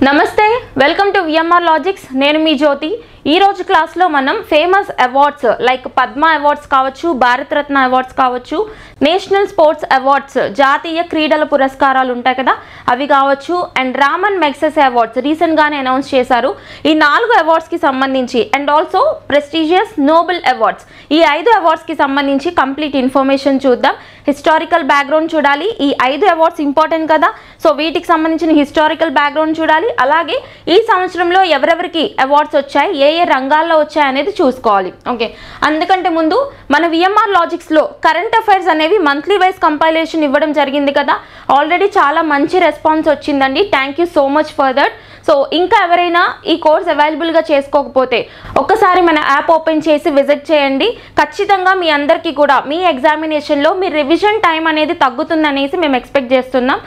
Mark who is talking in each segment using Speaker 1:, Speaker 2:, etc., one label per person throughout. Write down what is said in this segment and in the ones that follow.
Speaker 1: నమస్తే welcome to VMR logics నేను మీ జ్యోతి ఈ రోజు క్లాస్ లో మనం famous awards like Padma awards కావచ్చు భారతరత్న అవార్డ్స్ కావచ్చు నేషనల్ స్పోర్ట్స్ అవార్డ్స్ జాతీయ క్రీడల పురస్కారాలు ఉంటాయి కదా అవి కావచ్చు and Raman Magsaysay awards recent గానే అనౌన్స్ చేశారు ఈ 4 అవార్డ్స్ కి సంబంధించి and also prestigious Nobel awards ఈ 5 అవార్డ్స్ కి సంబంధించి కంప్లీట్ ఇన్ఫర్మేషన్ చూద్దాం హిస్టారికల్ బ్యాక్గ్రౌండ్ చూడాలి ఈ 5 అవార్డ్స్ ఇంపార్టెంట్ కదా సో వీటికి సంబంధించిన హిస్టారికల్ బ్యాక్గ్రౌండ్ చూడాలి అలాగే ఈ సంవత్సరంలో ఎవరెవరికి అవార్డ్స్ వచ్చాయి ఏ రంగాల్లో వచ్చాయి అనేది చూసుకోవాలి ఓకే అందుకంటే ముందు మన విఎంఆర్ లాజిక్స్ లో కరెంట్ అఫైర్స్ అనేవి మంత్లీ వైజ్ కంపైలేషన్ ఇవ్వడం జరిగింది కదా ఆల్రెడీ చాలా మంచి రెస్పాన్స్ వచ్చిందండి thank you so much for that so ఇంకా ఎవరైనా ఈ కోర్స్ అవైలబుల్ గా చేసుకోకపోతే ఒక్కసారి మన యాప్ ఓపెన్ చేసి విజిట్ చేయండి ఖచ్చితంగా మీ అందరికీ కూడా మీ ఎగ్జామినేషన్ లో మీ రివిజన్ టైం అనేది తగ్గుతుందనేసి మేము ఎక్స్పెక్ట్ చేస్తున్నాం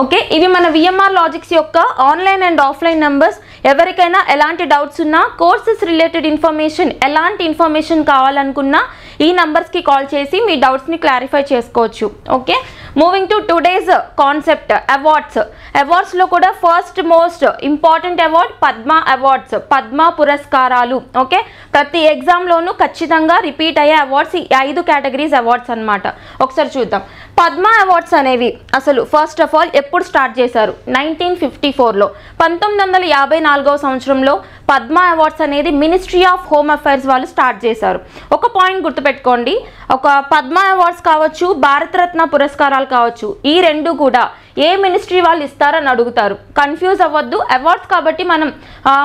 Speaker 1: ఓకే ఇవి మన విఎంఆర్ లాజిక్స్ యొక్క ఆన్లైన్ అండ్ ఆఫ్లైన్ నంబర్స్ ఎవరికైనా ఎలాంటి డౌట్స్ ఉన్నా కోర్సెస్ రిలేటెడ్ ఇన్ఫర్మేషన్ ఎలాంటి ఇన్ఫర్మేషన్ కావాలనుకున్నా ఈ నంబర్స్కి కాల్ చేసి మీ డౌట్స్ని క్లారిఫై చేసుకోవచ్చు okay moving to today's concept అవార్డ్స్లో కూడా first most important award Padma awards Padma పురస్కారాలు ఓకే ప్రతి ఎగ్జామ్లోనూ ఖచ్చితంగా రిపీట్ అయ్యే అవార్డ్స్ ఈ 5 కేటగిరీస్ అవార్డ్స్ అనమాట ఒకసారి చూద్దాం పద్మ అవార్డ్స్ అనేవి అసలు ఫస్ట్ ఆఫ్ ఆల్ ఎప్పుడు స్టార్ట్ చేశారు 1954లో 1954వ సంవత్సరంలో పద్మ అవార్డ్స్ అనేది మినిస్ట్రీ ఆఫ్ హోమ్ అఫైర్స్ వాళ్ళు స్టార్ట్ చేశారు ఒక పాయింట్ గుర్తుపెట్టుకోండి ఒక పద్మ అవార్డ్స్ కావచ్చు భారతరత్న పురస్కారాలు కావచ్చు ఈ రెండు కూడా ఏ మినిస్ట్రీ వాళ్ళు ఇస్తారని అడుగుతారు కన్ఫ్యూజ్ అవ్వద్దు అవార్డ్స్ కాబట్టి మనం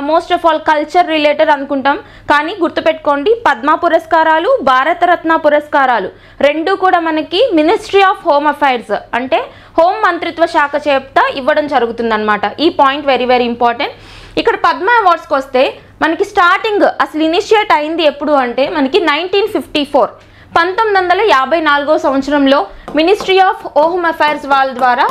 Speaker 1: most of all culture related అనుకుంటాం కానీ గుర్తుపెట్టుకోండి పద్మ పురస్కారాలు భారతరత్న పురస్కారాలు రెండు కూడా మనకి మినిస్ట్రీ ఆఫ్ హోమ్ అఫైర్స్ అంటే హోం మంత్రిత్వ శాఖ చేత ఇవ్వడం జరుగుతుందన్నమాట ఈ పాయింట్ వెరీ వెరీ ఇంపార్టెంట్ ఇక్కడ పద్మ అవార్డ్స్కి వస్తే మనకి స్టార్టింగ్ అసలు ఇనిషియేట్ అయింది ఎప్పుడు అంటే మనకి 1954 సంవత్సరంలో మినిస్ట్రీ ఆఫ్ హోమ్ అఫైర్స్ వాళ్ళ ద్వారా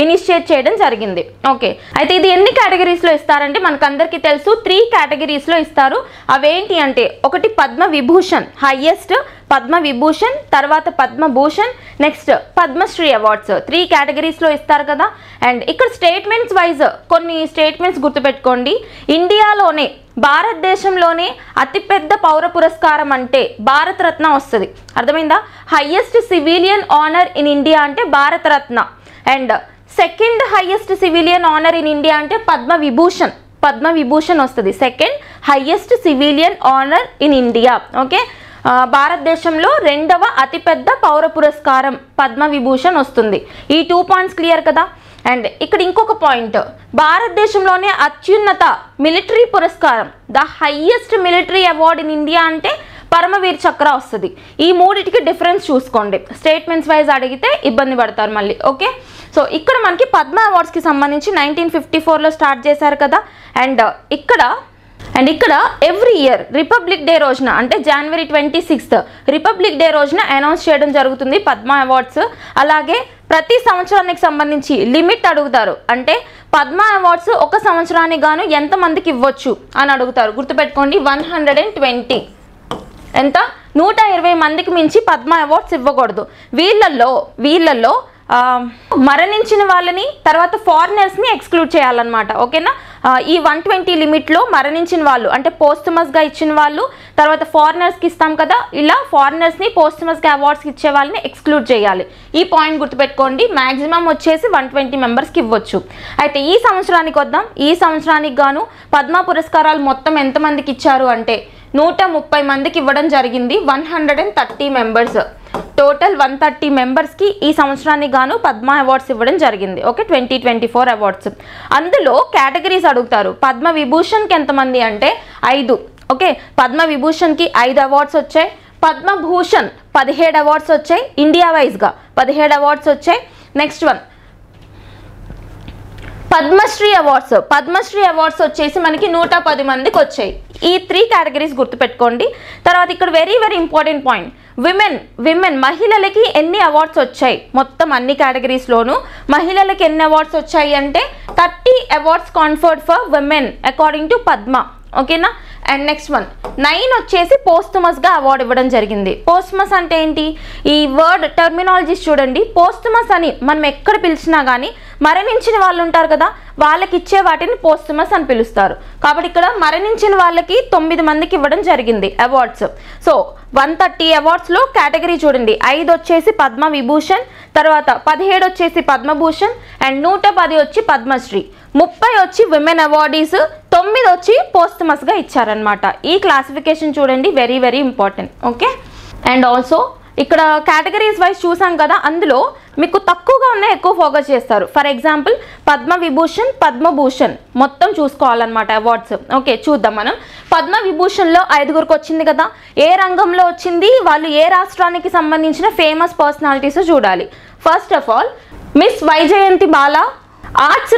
Speaker 1: ఇనిషియేట్ చేయడం జరిగింది ఓకే అయితే ఇది ఎన్ని కేటగిరీస్లో ఇస్తారంటే మనకందరికీ తెలుసు 3 కేటగిరీస్లో ఇస్తారు అవేంటి అంటే ఒకటి పద్మ విభూషణ్ హైయెస్ట్ పద్మ విభూషణ్ తర్వాత పద్మభూషణ్ నెక్స్ట్ పద్మశ్రీ అవార్డ్స్ 3 కేటగిరీస్లో ఇస్తారు కదా అండ్ ఇక్కడ స్టేట్మెంట్స్ వైజ్ కొన్ని స్టేట్మెంట్స్ గుర్తుపెట్టుకోండి ఇండియాలోనే భారతదేశంలోనే అతిపెద్ద పౌర పురస్కారం అంటే భారతరత్న వస్తుంది అర్థమైందా highest civilian honour in India అంటే Bharat Ratna and second highest civilian honour in India అంటే పద్మవిభూషణ్ వస్తుంది second highest civilian honour in India okay భారతదేశంలో 2వ అతిపెద్ద పౌర పురస్కారం పద్మవిభూషణ్ వస్తుంది ఈ 2 పాయింట్స్ క్లియర్ కదా అండ్ ఇక్కడ ఇంకొక పాయింట్ భారతదేశంలోనే అత్యున్నత మిలిటరీ పురస్కారం the highest military award in India అంటే పరమవీర్ చక్ర వస్తుంది ఈ మూడిటికి డిఫరెన్స్ చూసుకోండి స్టేట్మెంట్స్ వైజ్ అడిగితే ఇబ్బంది పడతారు మళ్ళీ ఓకే సో ఇక్కడ మనకి పద్మ అవార్డ్స్కి సంబంధించి 1954లో స్టార్ట్ చేశారు కదా అండ్ ఇక్కడ ఎవ్రీ ఇయర్ రిపబ్లిక్ డే రోజున అంటే జనవరి 26 రిపబ్లిక్ డే రోజున అనౌన్స్ చేయడం జరుగుతుంది పద్మ అవార్డ్స్ అలాగే ప్రతి సంవత్సరానికి సంబంధించి లిమిట్ అడుగుతారు అంటే పద్మ అవార్డ్స్ ఒక సంవత్సరానికి గాను ఎంతమందికి ఇవ్వచ్చు అని అడుగుతారు గుర్తుపెట్టుకోండి 120 ఎంత 120 మందికి మించి పద్మ అవార్డ్స్ ఇవ్వకూడదు వీళ్ళల్లో మరణించిన వాళ్ళని తర్వాత ఫారినర్స్ని ఎక్స్క్లూడ్ చేయాలన్నమాట ఓకేనా ఈ 120 లిమిట్లో మరణించిన వాళ్ళు అంటే పోస్టమస్గా ఇచ్చిన వాళ్ళు తర్వాత ఫారినర్స్కి ఇస్తాం కదా ఇలా ఫారినర్స్ని పోస్టమస్గా అవార్డ్స్కి ఇచ్చే వాళ్ళని ఎక్స్క్లూడ్ చేయాలి ఈ పాయింట్ గుర్తుపెట్టుకోండి మ్యాక్సిమం వచ్చేసి 120 మెంబర్స్కి ఇవ్వచ్చు అయితే ఈ సంవత్సరానికి వద్దాం ఈ సంవత్సరానికి గాను పద్మ పురస్కారాలు మొత్తం ఎంతమందికి ఇచ్చారు అంటే 130 మందికి ఇవ్వడం జరిగింది 130 మెంబర్స్ టోటల్ 130 మెంబర్స్కి ఈ సంవత్సరానికి గాను పద్మ అవార్డ్స్ ఇవ్వడం జరిగింది ఓకే 2024 అవార్డ్స్ అందులో కేటగిరీస్ అడుగుతారు పద్మ విభూషణ్కి ఎంతమంది అంటే 5 ఓకే పద్మ విభూషణ్కి 5 అవార్డ్స్ వచ్చాయి పద్మభూషణ్ 17 అవార్డ్స్ వచ్చాయి ఇండియా వైజ్గా 17 అవార్డ్స్ వచ్చాయి నెక్స్ట్ వన్ పద్మశ్రీ అవార్డ్స్ వచ్చేసి మనకి 110 మందికి వచ్చాయి ఈ 3 కేటగిరీస్ గుర్తుపెట్టుకోండి తర్వాత ఇక్కడ very very important point women మహిళలకి ఎన్ని అవార్డ్స్ వచ్చాయి మొత్తం అన్ని కేటగిరీస్లోనూ మహిళలకి ఎన్ని అవార్డ్స్ వచ్చాయి అంటే 30 awards conferred for women according to Padma ఓకేనా. అండ్ నెక్స్ట్ వన్ 9 వచ్చేసి పోస్టమస్గా అవార్డు ఇవ్వడం జరిగింది. పోస్టమస్ అంటే ఏంటి, ఈ వర్డ్ టర్మినాలజీస్ చూడండి. పోస్టమస్ అని మనం ఎక్కడ పిలిచినా కానీ మరణించిన వాళ్ళు ఉంటారు కదా, వాళ్ళకి ఇచ్చే వాటిని పోస్టమస్ అని పిలుస్తారు. కాబట్టి ఇక్కడ మరణించిన వాళ్ళకి 9 మందికి ఇవ్వడం జరిగింది అవార్డ్స్. సో 130 అవార్డ్స్లో కేటగిరీ చూడండి. 5 వచ్చేసి పద్మ విభూషణ్, తర్వాత 17 వచ్చేసి పద్మభూషణ్, అండ్ 110 వచ్చి పద్మశ్రీ, 30 వచ్చి విమెన్ అవార్డీస్, 9 వచ్చి పోస్టమస్గా ఇచ్చారనమాట. ఈ క్లాసిఫికేషన్ చూడండి, very very important. Okay. And also ఇక్కడ కేటగిరీస్ వైజ్ చూసాం కదా, అందులో మీకు తక్కువగా ఉన్నాయి ఎక్కువ ఫోకస్ చేస్తారు. ఫర్ ఎగ్జాంపుల్ పద్మ విభూషణ్, పద్మభూషణ్ మొత్తం చూసుకోవాలన్నమాట అవార్డ్స్. ఓకే, చూద్దాం మనం. పద్మ విభూషణ్లో 5గురికి వచ్చింది కదా, ఏ రంగంలో వచ్చింది, వాళ్ళు ఏ రాష్ట్రానికి సంబంధించిన ఫేమస్ పర్సనాలిటీస్ చూడాలి. First of all miss Vyjayanthi Bala arts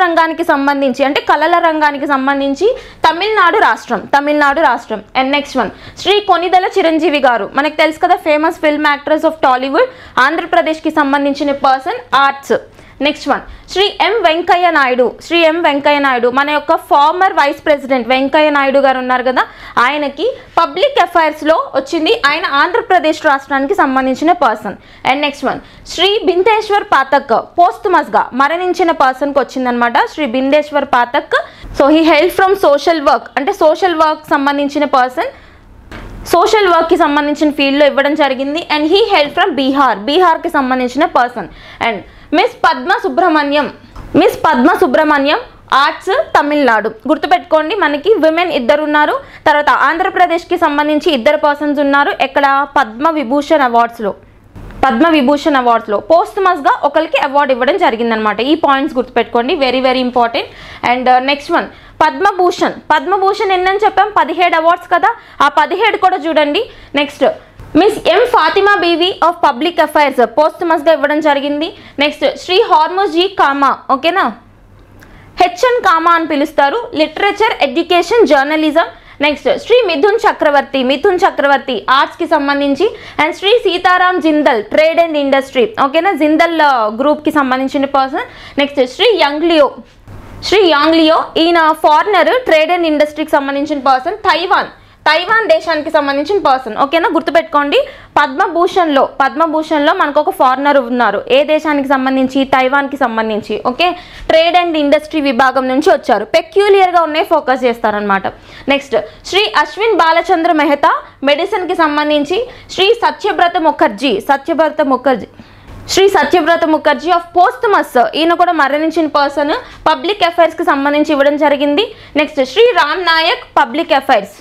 Speaker 1: రంగానికి సంబంధించి, అంటే కళల రంగానికి సంబంధించి తమిళనాడు రాష్ట్రం. And next one Shri Konidela Chiranjeevi garu, మనకు తెలుసు కదా, famous film actress of Tollywood, ఆంధ్రప్రదేశ్కి సంబంధించిన person, arts. Next one Shri M Venkaiah Naidu, మన యొక్క former vice president Venkaiah Naidu garu ఉన్నారు కదా, ఆయనకి పబ్లిక్ అఫైర్స్లో వచ్చింది, ఆయన ఆంధ్రప్రదేశ్ రాష్ట్రానికి సంబంధించిన person. And next one Shri Bindeshwar Pathak, పోస్టమస్గా మరణించిన పర్సన్కి వచ్చిందనమాట, Shri Bindeshwar Pathak. So he help from social work, అంటే సోషల్ వర్క్ సంబంధించిన పర్సన్, సోషల్ వర్క్కి సంబంధించిన ఫీల్డ్లో ఇవ్వడం జరిగింది. అండ్ హీ హెల్ప్ ఫ్రమ్ బీహార్కి సంబంధించిన person. And miss Padma Subrahmanyam arts Tamil Nadu. గుర్తుపెట్టుకోండి, మనకి విమెన్ 2 ఉన్నారు, తర్వాత ఆంధ్రప్రదేశ్కి సంబంధించి 2 పర్సన్స్ ఉన్నారు. ఎక్కడ పద్మ విభూషణ్ అవార్డ్స్లో పోస్టమస్గా ఒకరికి అవార్డు ఇవ్వడం జరిగిందనమాట. ఈ పాయింట్స్ గుర్తుపెట్టుకోండి, very very important. And next one Padma Bhushan ఎన్నని చెప్పాం, 17 అవార్డ్స్ కదా, ఆ 17 కూడా చూడండి. Next miss M Fathima Beevi of public affairs పోస్టమస్గా ఇవ్వడం జరిగింది. నెక్స్ట్ శ్రీ హార్మోస్ జీ కామా, ఓకేనా, హెచ్ఎన్ కామా అని పిలుస్తారు, literature, education, journalism. Next Shri Mithun Chakraborty ఆర్ట్స్కి సంబంధించి. And Shri Sitaram Jindal, trade and industry, ఓకేనా, జిందల్ గ్రూప్కి సంబంధించిన person. Next Shri Yang Liu, ఈయన ఫారినర్, ట్రేడ్ అండ్ ఇండస్ట్రీకి సంబంధించిన పర్సన్, తైవాన్ దేశానికి సంబంధించిన పర్సన్. ఓకేనా, గుర్తుపెట్టుకోండి. పద్మభూషణ్లో మనకు ఒక ఫారినర్ ఉన్నారు, ఏ దేశానికి సంబంధించి, తైవాన్కి సంబంధించి. ఓకే, ట్రేడ్ అండ్ ఇండస్ట్రీ విభాగం నుంచి వచ్చారు, పెక్యూలియర్గా ఉన్నాయి, ఫోకస్ చేస్తారనమాట. నెక్స్ట్ శ్రీ అశ్విన్ బాలచంద్ర మెహతా, మెడిసిన్కి సంబంధించి. శ్రీ సత్యవ్రత ముఖర్జీ ఆఫ్ పోస్టమస్, ఈయన కూడా మరణించిన పర్సన్, పబ్లిక్ అఫైర్స్కి సంబంధించి ఇవ్వడం జరిగింది. Next Shri Ram Naik, public affairs.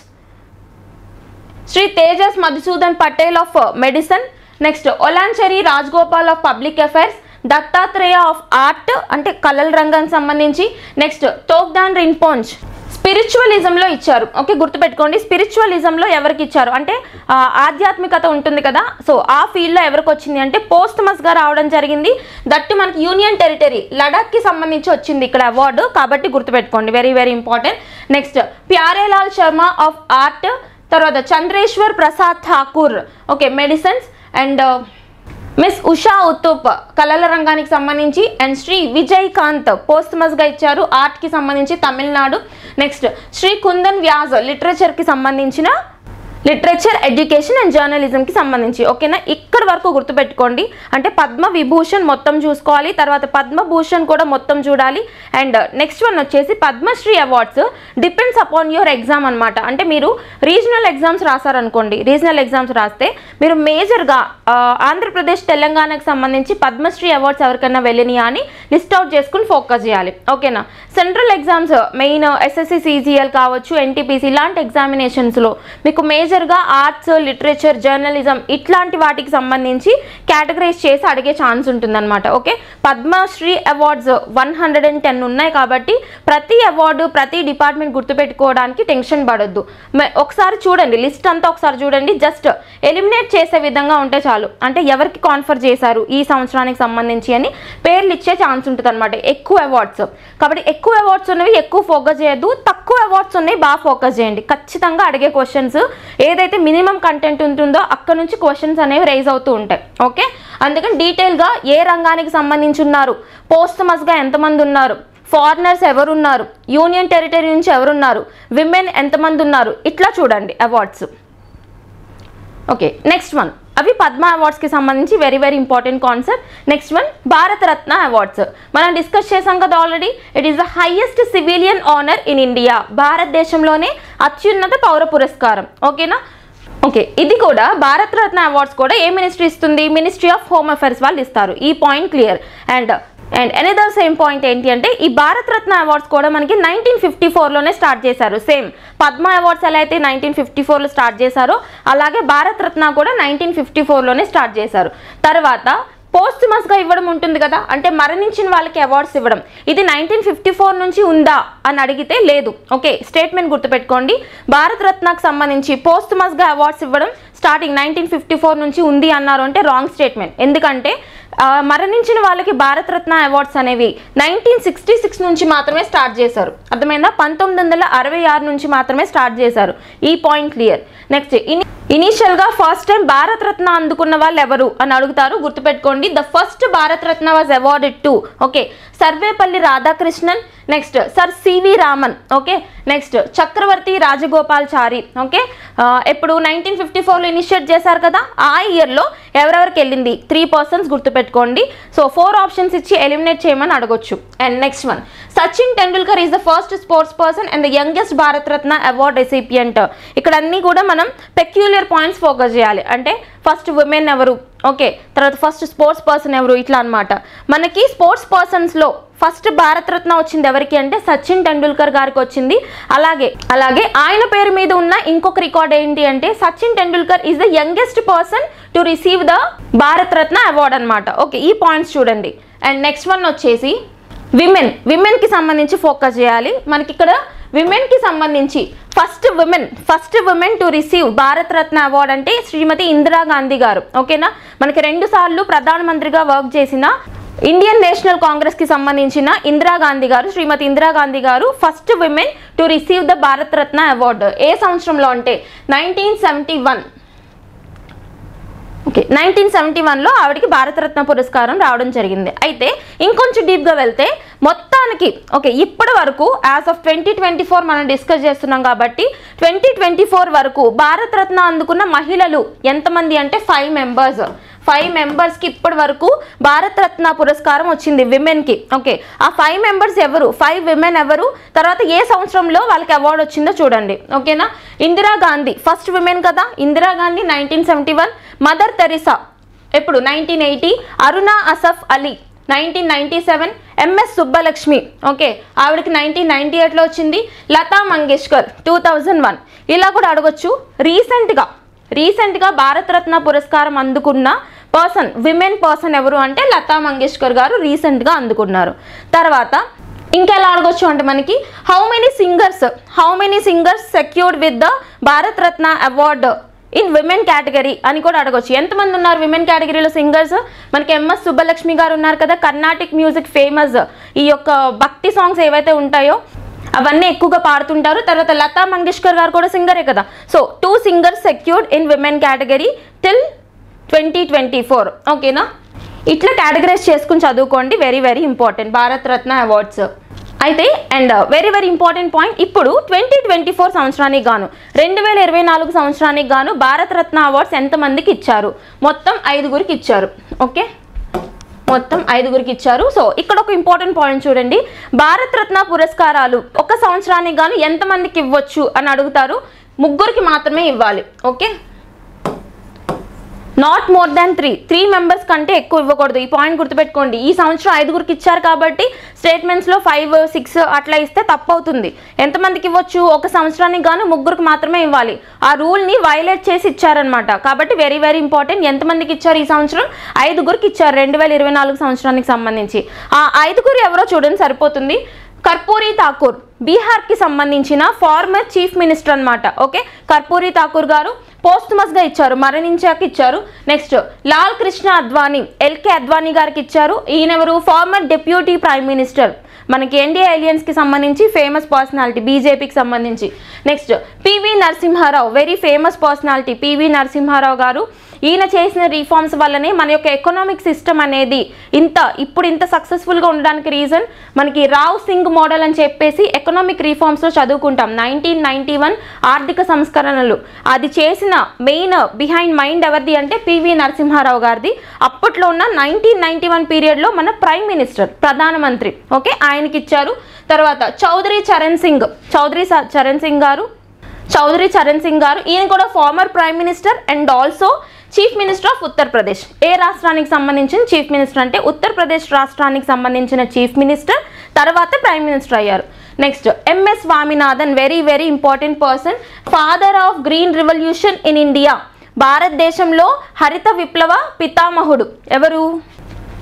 Speaker 1: Shri Tejas Madhusudan Patel of medicine. Next Olanchery Rajagopal of public affairs. Dattatreya of art, అంటే కళల రంగానికి సంబంధించి. నెక్స్ట్ తోగ్దాన్ రింపోంజ్ స్పిరిచువలిజంలో ఇచ్చారు. ఓకే, గుర్తుపెట్టుకోండి, స్పిరిచువలిజంలో ఎవరికి ఇచ్చారు అంటే ఆధ్యాత్మికత ఉంటుంది కదా, సో ఆ ఫీల్డ్లో ఎవరికి వచ్చింది అంటే పోస్టమస్గా రావడం జరిగింది. దట్టు మనకి యూనియన్ టెరిటరీ లడాఖ్కి సంబంధించి వచ్చింది ఇక్కడ అవార్డు, కాబట్టి గుర్తుపెట్టుకోండి, very very important. Next Pyarelal Sharma of art, తర్వాత Chandreshwar Prasad Thakur, okay, medicines. And miss Usha Uthup కళల రంగానికి సంబంధించి. అండ్ శ్రీ విజయ్ కాంత్ పోస్టమస్గా ఇచ్చారు, ఆర్ట్కి సంబంధించి, తమిళనాడు. నెక్స్ట్ శ్రీ కుందన్ వ్యాస్ లిటరేచర్కి సంబంధించిన, లిటరేచర్, ఎడ్యుకేషన్ అండ్ జర్నలిజంకి సంబంధించి. ఓకేనా, ఇక్కడ వరకు గుర్తుపెట్టుకోండి. అంటే పద్మ విభూషణ్ మొత్తం చూసుకోవాలి, తర్వాత పద్మభూషణ్ కూడా మొత్తం చూడాలి. అండ్ నెక్స్ట్ వన్ వచ్చేసి Padma Shri awards depends upon your exam అనమాట. అంటే మీరు రీజనల్ ఎగ్జామ్స్ రాశారనుకోండి, రీజనల్ ఎగ్జామ్స్ రాస్తే మీరు మేజర్గా ఆంధ్రప్రదేశ్, తెలంగాణకు సంబంధించి పద్మశ్రీ అవార్డ్స్ ఎవరికైనా వెళ్ళినాయా అని లిస్ట్ అవుట్ చేసుకుని ఫోకస్ చేయాలి. ఓకేనా, central exams main SSC CGL కావచ్చు, NTPC ఇలాంటి ఎగ్జామినేషన్స్లో మీకు మేజర్గా ఆర్ట్స్, లిటరేచర్, జర్నలిజం ఇట్లాంటి వాటికి సంబంధించి కేటగరైజ్ చేసి అడిగే ఛాన్స్ ఉంటుందన్నమాట. ఓకే, పద్మశ్రీ అవార్డ్స్ 110 ఉన్నాయి కాబట్టి ప్రతి అవార్డు, ప్రతి డిపార్ట్మెంట్ గుర్తుపెట్టుకోవడానికి టెన్షన్ పడొద్దు. ఒకసారి చూడండి, లిస్ట్ అంతా ఒకసారి చూడండి, జస్ట్ ఎలిమినేట్ చేసే విధంగా ఉంటే చాలు. అంటే ఎవరికి కాన్ఫర్ చేశారు ఈ సంవత్సరానికి సంబంధించి అని పేర్లు ఇచ్చే ఛాన్స్ ఉంటుంది అనమాట. ఎక్కువ అవార్డ్స్ కాబట్టి ఎక్కువ అవార్డ్స్ ఉన్నవి ఎక్కువ ఫోకస్ చేయొద్దు, తక్కువ అవార్డ్స్ ఉన్నాయి బాగా ఫోకస్ చేయండి. ఖచ్చితంగా అడిగే క్వశ్చన్స్ ఏదైతే మినిమం కంటెంట్ ఉంటుందో అక్కడ నుంచి క్వశ్చన్స్ అనేవి రైజ్ అవుతూ ఉంటాయి. ఓకే, అందుకని డీటెయిల్గా ఏ రంగానికి సంబంధించి ఉన్నారు, పోస్టమస్గా ఎంతమంది ఉన్నారు, ఫారినర్స్ ఎవరున్నారు, యూనియన్ టెరిటరీ నుంచి ఎవరున్నారు, విమెన్ ఎంతమంది ఉన్నారు, ఇట్లా చూడండి అవార్డ్స్. ఓకే, నెక్స్ట్ వన్ అవి పద్మ అవార్డ్స్కి సంబంధించి very very important concept. Next one Bharat Ratna awards మనం డిస్కస్ చేసాం కదా already. It is the highest civilian honour in India. భారతదేశంలోనే అత్యున్నత పౌర పురస్కారం. ఓకేనా? ఓకే, ఇది కూడా భారతరత్న అవార్డ్స్ కూడా ఏ మినిస్ట్రీ ఇస్తుంది? మినిస్ట్రీ ఆఫ్ హోమ్ అఫైర్స్ వాళ్ళు ఇస్తారు. ఈ point clear. And another same point ఏంటి అంటే ఈ భారతరత్న అవార్డ్స్ కూడా మనకి 1954లోనే స్టార్ట్ చేశారు. సేమ్ పద్మ అవార్డ్స్ ఎలా అయితే 1954లో స్టార్ట్ చేశారో అలాగే భారతరత్న కూడా 1954లోనే స్టార్ట్ చేశారు. తర్వాత పోస్ట్మస్గా ఇవ్వడం ఉంటుంది కదా, అంటే మరణించిన వాళ్ళకి అవార్డ్స్ ఇవ్వడం. ఇది 1954 నుంచి ఉందా అని అడిగితే లేదు. ఓకే, స్టేట్మెంట్ గుర్తుపెట్టుకోండి. భారతరత్నకు సంబంధించి పోస్ట్మస్గా అవార్డ్స్ ఇవ్వడం స్టార్టింగ్ 1954 నుంచి ఉంది అన్నారు అంటే రాంగ్ స్టేట్మెంట్. ఎందుకంటే మరణించిన వాళ్ళకి భారతరత్న అవార్డ్స్ అనేవి 1966 నుంచి మాత్రమే స్టార్ట్ చేశారు. అర్థమైందా? 1966 నుంచి మాత్రమే స్టార్ట్ చేశారు. ఈ పాయింట్ క్లియర్. నెక్స్ట్ ఇనీషియల్గా ఫస్ట్ టైం భారతరత్న అందుకున్న వాళ్ళు ఎవరు అని అడుగుతారు. గుర్తుపెట్టుకోండి, the first Bharat Ratna was awarded to okay Sarvepalli Radhakrishnan, next sir C V Raman, okay next Chakravarti Rajagopalachari. Okay, ఎప్పుడు 1954లో ఇనిషియేట్ చేశారు కదా, ఆ ఇయర్లో ఎవరెవరికి వెళ్ళింది 3 పర్సన్స్ గుర్తుపెట్టుకోండి. సో 4 ఆప్షన్స్ ఇచ్చి ఎలిమినేట్ చేయమని అడగొచ్చు. And next one Sachin Tendulkar is the first sports person and the youngest Bharat Ratna award recipient. ఇక్కడ అన్నీ కూడా మనం పెక్యులర్ పాయింట్స్ ఫోకస్ చేయాలి. అంటే ఫస్ట్ ఉమెన్ ఎవరు, ఓకే తర్వాత ఫస్ట్ స్పోర్ట్స్ పర్సన్ ఎవరు, ఇట్లా అనమాట. మనకి స్పోర్ట్స్ పర్సన్స్లో ఫస్ట్ భారతరత్న వచ్చింది ఎవరికి అంటే సచిన్ టెండూల్కర్ గారికి వచ్చింది. అలాగే ఆయన పేరు మీద ఉన్న ఇంకొక రికార్డ్ ఏంటి అంటే Sachin Tendulkar is the youngest person to receive the Bharat Ratna award అనమాట. ఓకే, ఈ పాయింట్స్ చూడండి. అండ్ నెక్స్ట్ వన్ వచ్చేసి విమెన్కి సంబంధించి ఫోకస్ చేయాలి. మనకి ఇక్కడ విమెన్కి సంబంధించి first women to receive Bharat Ratna award అంటే శ్రీమతి ఇందిరాగాంధీ గారు. ఓకేనా? మనకి 2 సార్లు ప్రధానమంత్రిగా వర్క్ చేసిన ఇండియన్ నేషనల్ కాంగ్రెస్కి సంబంధించిన ఇందిరాగాంధీ గారు, Shrimati Indira Gandhi garu first women to receive the Bharat Ratna award. ఏ సంవత్సరంలో అంటే 1971. ఓకే, 1971లో ఆవిడకి భారతరత్న పురస్కారం రావడం జరిగింది. అయితే ఇంకొంచెం డీప్గా వెళ్తే మొత్తానికి ఓకే ఇప్పటి వరకు యాజ్ ఆఫ్ 2024 మనం డిస్కస్ చేస్తున్నాం కాబట్టి 2024 వరకు భారతరత్న అందుకున్న మహిళలు ఎంతమంది అంటే 5 మెంబర్స్కి ఇప్పటి వరకు భారతరత్న పురస్కారం వచ్చింది విమెన్కి. ఓకే, ఆ 5 మెంబర్స్ ఎవరు, 5 విమెన్ ఎవరు, తర్వాత ఏ సంవత్సరంలో వాళ్ళకి అవార్డు వచ్చిందో చూడండి. ఓకేనా? ఇందిరాగాంధీ ఫస్ట్ విమెన్ కదా, ఇందిరాగాంధీ 1971, మదర్ తెరిసా ఎప్పుడు 1980, అరుణా అసఫ్ అలీ 1997, ఎంఎస్ సుబ్బలక్ష్మి ఓకే ఆవిడకి 1998లో వచ్చింది, లతా మంగేష్కర్ 2001. ఇలా కూడా అడగొచ్చు. రీసెంట్గా భారతరత్న పురస్కారం అందుకున్న విమెన్ పర్సన్ ఎవరు అంటే లతా మంగేష్కర్ గారు రీసెంట్గా అందుకున్నారు. తర్వాత ఇంకెలా అడగొచ్చు అంటే మనకి how many singers secured with the Bharat Ratna award in women category అని కూడా అడగొచ్చు. ఎంతమంది ఉన్నారు విమెన్ కేటగిరీలో సింగర్స్? మనకి ఎంఎస్ సుబ్బలక్ష్మి గారు ఉన్నారు కదా, కర్ణాటిక్ మ్యూజిక్ ఫేమస్. ఈ యొక్క భక్తి సాంగ్స్ ఏవైతే ఉంటాయో అవన్నీ ఎక్కువగా పాడుతుంటారు. తర్వాత లతా మంగేష్కర్ గారు కూడా సింగరే కదా. So 2 singers secured in women category till 2024. ఓకేనా? ఇట్లా కేటగరైజ్ చేసుకుని చదువుకోండి. Very very important Bharat Ratna awards. అయితే and very very important point, ఇప్పుడు 2024 సంవత్సరానికి గాను 2024 సంవత్సరానికి గాను భారతరత్న అవార్డ్స్ ఎంతమందికి ఇచ్చారు? మొత్తం 5గురికి ఇచ్చారు. ఓకే, మొత్తం 5గురికి ఇచ్చారు. సో ఇక్కడ ఒక ఇంపార్టెంట్ పాయింట్ చూడండి. భారతరత్న పురస్కారాలు ఒక సంవత్సరానికి గాను ఎంతమందికి ఇవ్వచ్చు అని అడుగుతారు. 3గురికి మాత్రమే ఇవ్వాలి. Okay, not more than 3 members కంటే ఎక్కువ ఇవ్వకూడదు. ఈ పాయింట్ గుర్తుపెట్టుకోండి. ఈ సంవత్సరం 5గురికి ఇచ్చారు కాబట్టి స్టేట్మెంట్స్లో 5, 6 అట్లా ఇస్తే తప్పు అవుతుంది. ఎంతమందికి ఇవ్వచ్చు? ఒక సంవత్సరానికి గాను 3గురికి మాత్రమే ఇవ్వాలి. ఆ రూల్ని వైలేట్ చేసి ఇచ్చారనమాట. కాబట్టి వెరీ వెరీ ఇంపార్టెంట్. ఎంతమందికి ఇచ్చారు ఈ సంవత్సరం? 5గురికి ఇచ్చారు 2024 సంవత్సరానికి సంబంధించి. ఆ 5గురు ఎవరో చూడండి సరిపోతుంది. కర్పూరి ఠాకూర్ బీహార్కి సంబంధించిన ఫార్మర్ చీఫ్ మినిస్టర్ అనమాట. ఓకే, కర్పూరి ఠాకూర్ గారు పోస్ట్మస్గా ఇచ్చారు, మరణించాక ఇచ్చారు. నెక్స్ట్ లాల్ కృష్ణ అద్వానీ, ఎల్కే అద్వానీ గారికి ఇచ్చారు. ఈయనెవరు? Former deputy prime minister. మనకి ఎన్డీఏ అలయన్స్కి సంబంధించి ఫేమస్ పర్సనాలిటీ, బీజేపీకి సంబంధించి. Next PV Narasimha Rao, very famous personality PV Narasimha Rao garu. ఈయన చేసిన రీఫార్మ్స్ వల్లనే మన యొక్క ఎకనామిక్ సిస్టమ్ అనేది ఇప్పుడు ఇంత సక్సెస్ఫుల్గా ఉండడానికి రీజన్ మనకి రావ్ సింగ్ మోడల్ అని చెప్పేసి ఎకనామిక్ రీఫార్మ్స్లో చదువుకుంటాం. 1991 ఆర్థిక సంస్కరణలు అది చేసిన మెయిన్ బిహైండ్ మైండ్ ఎవరిది అంటే పివి నరసింహారావు గారిది. అప్పట్లో ఉన్న 1991 పీరియడ్లో మన ప్రైమ్ మినిస్టర్ ప్రధానమంత్రి ఓకే ఆయనకి ఇచ్చారు. తర్వాత చౌదరి చరణ్ సింగ్ గారు ఈయన కూడా former prime minister and also chief minister of Uttar Pradesh. ఏ రాష్ట్రానికి సంబంధించిన చీఫ్ మినిస్టర్ అంటే ఉత్తరప్రదేశ్ రాష్ట్రానికి సంబంధించిన చీఫ్ మినిస్టర్, తర్వాత ప్రైమ్ మినిస్టర్ అయ్యారు. Next MS Swaminathan, very very important person, father of green revolution in India. భారతదేశంలో హరిత విప్లవ పితామహుడు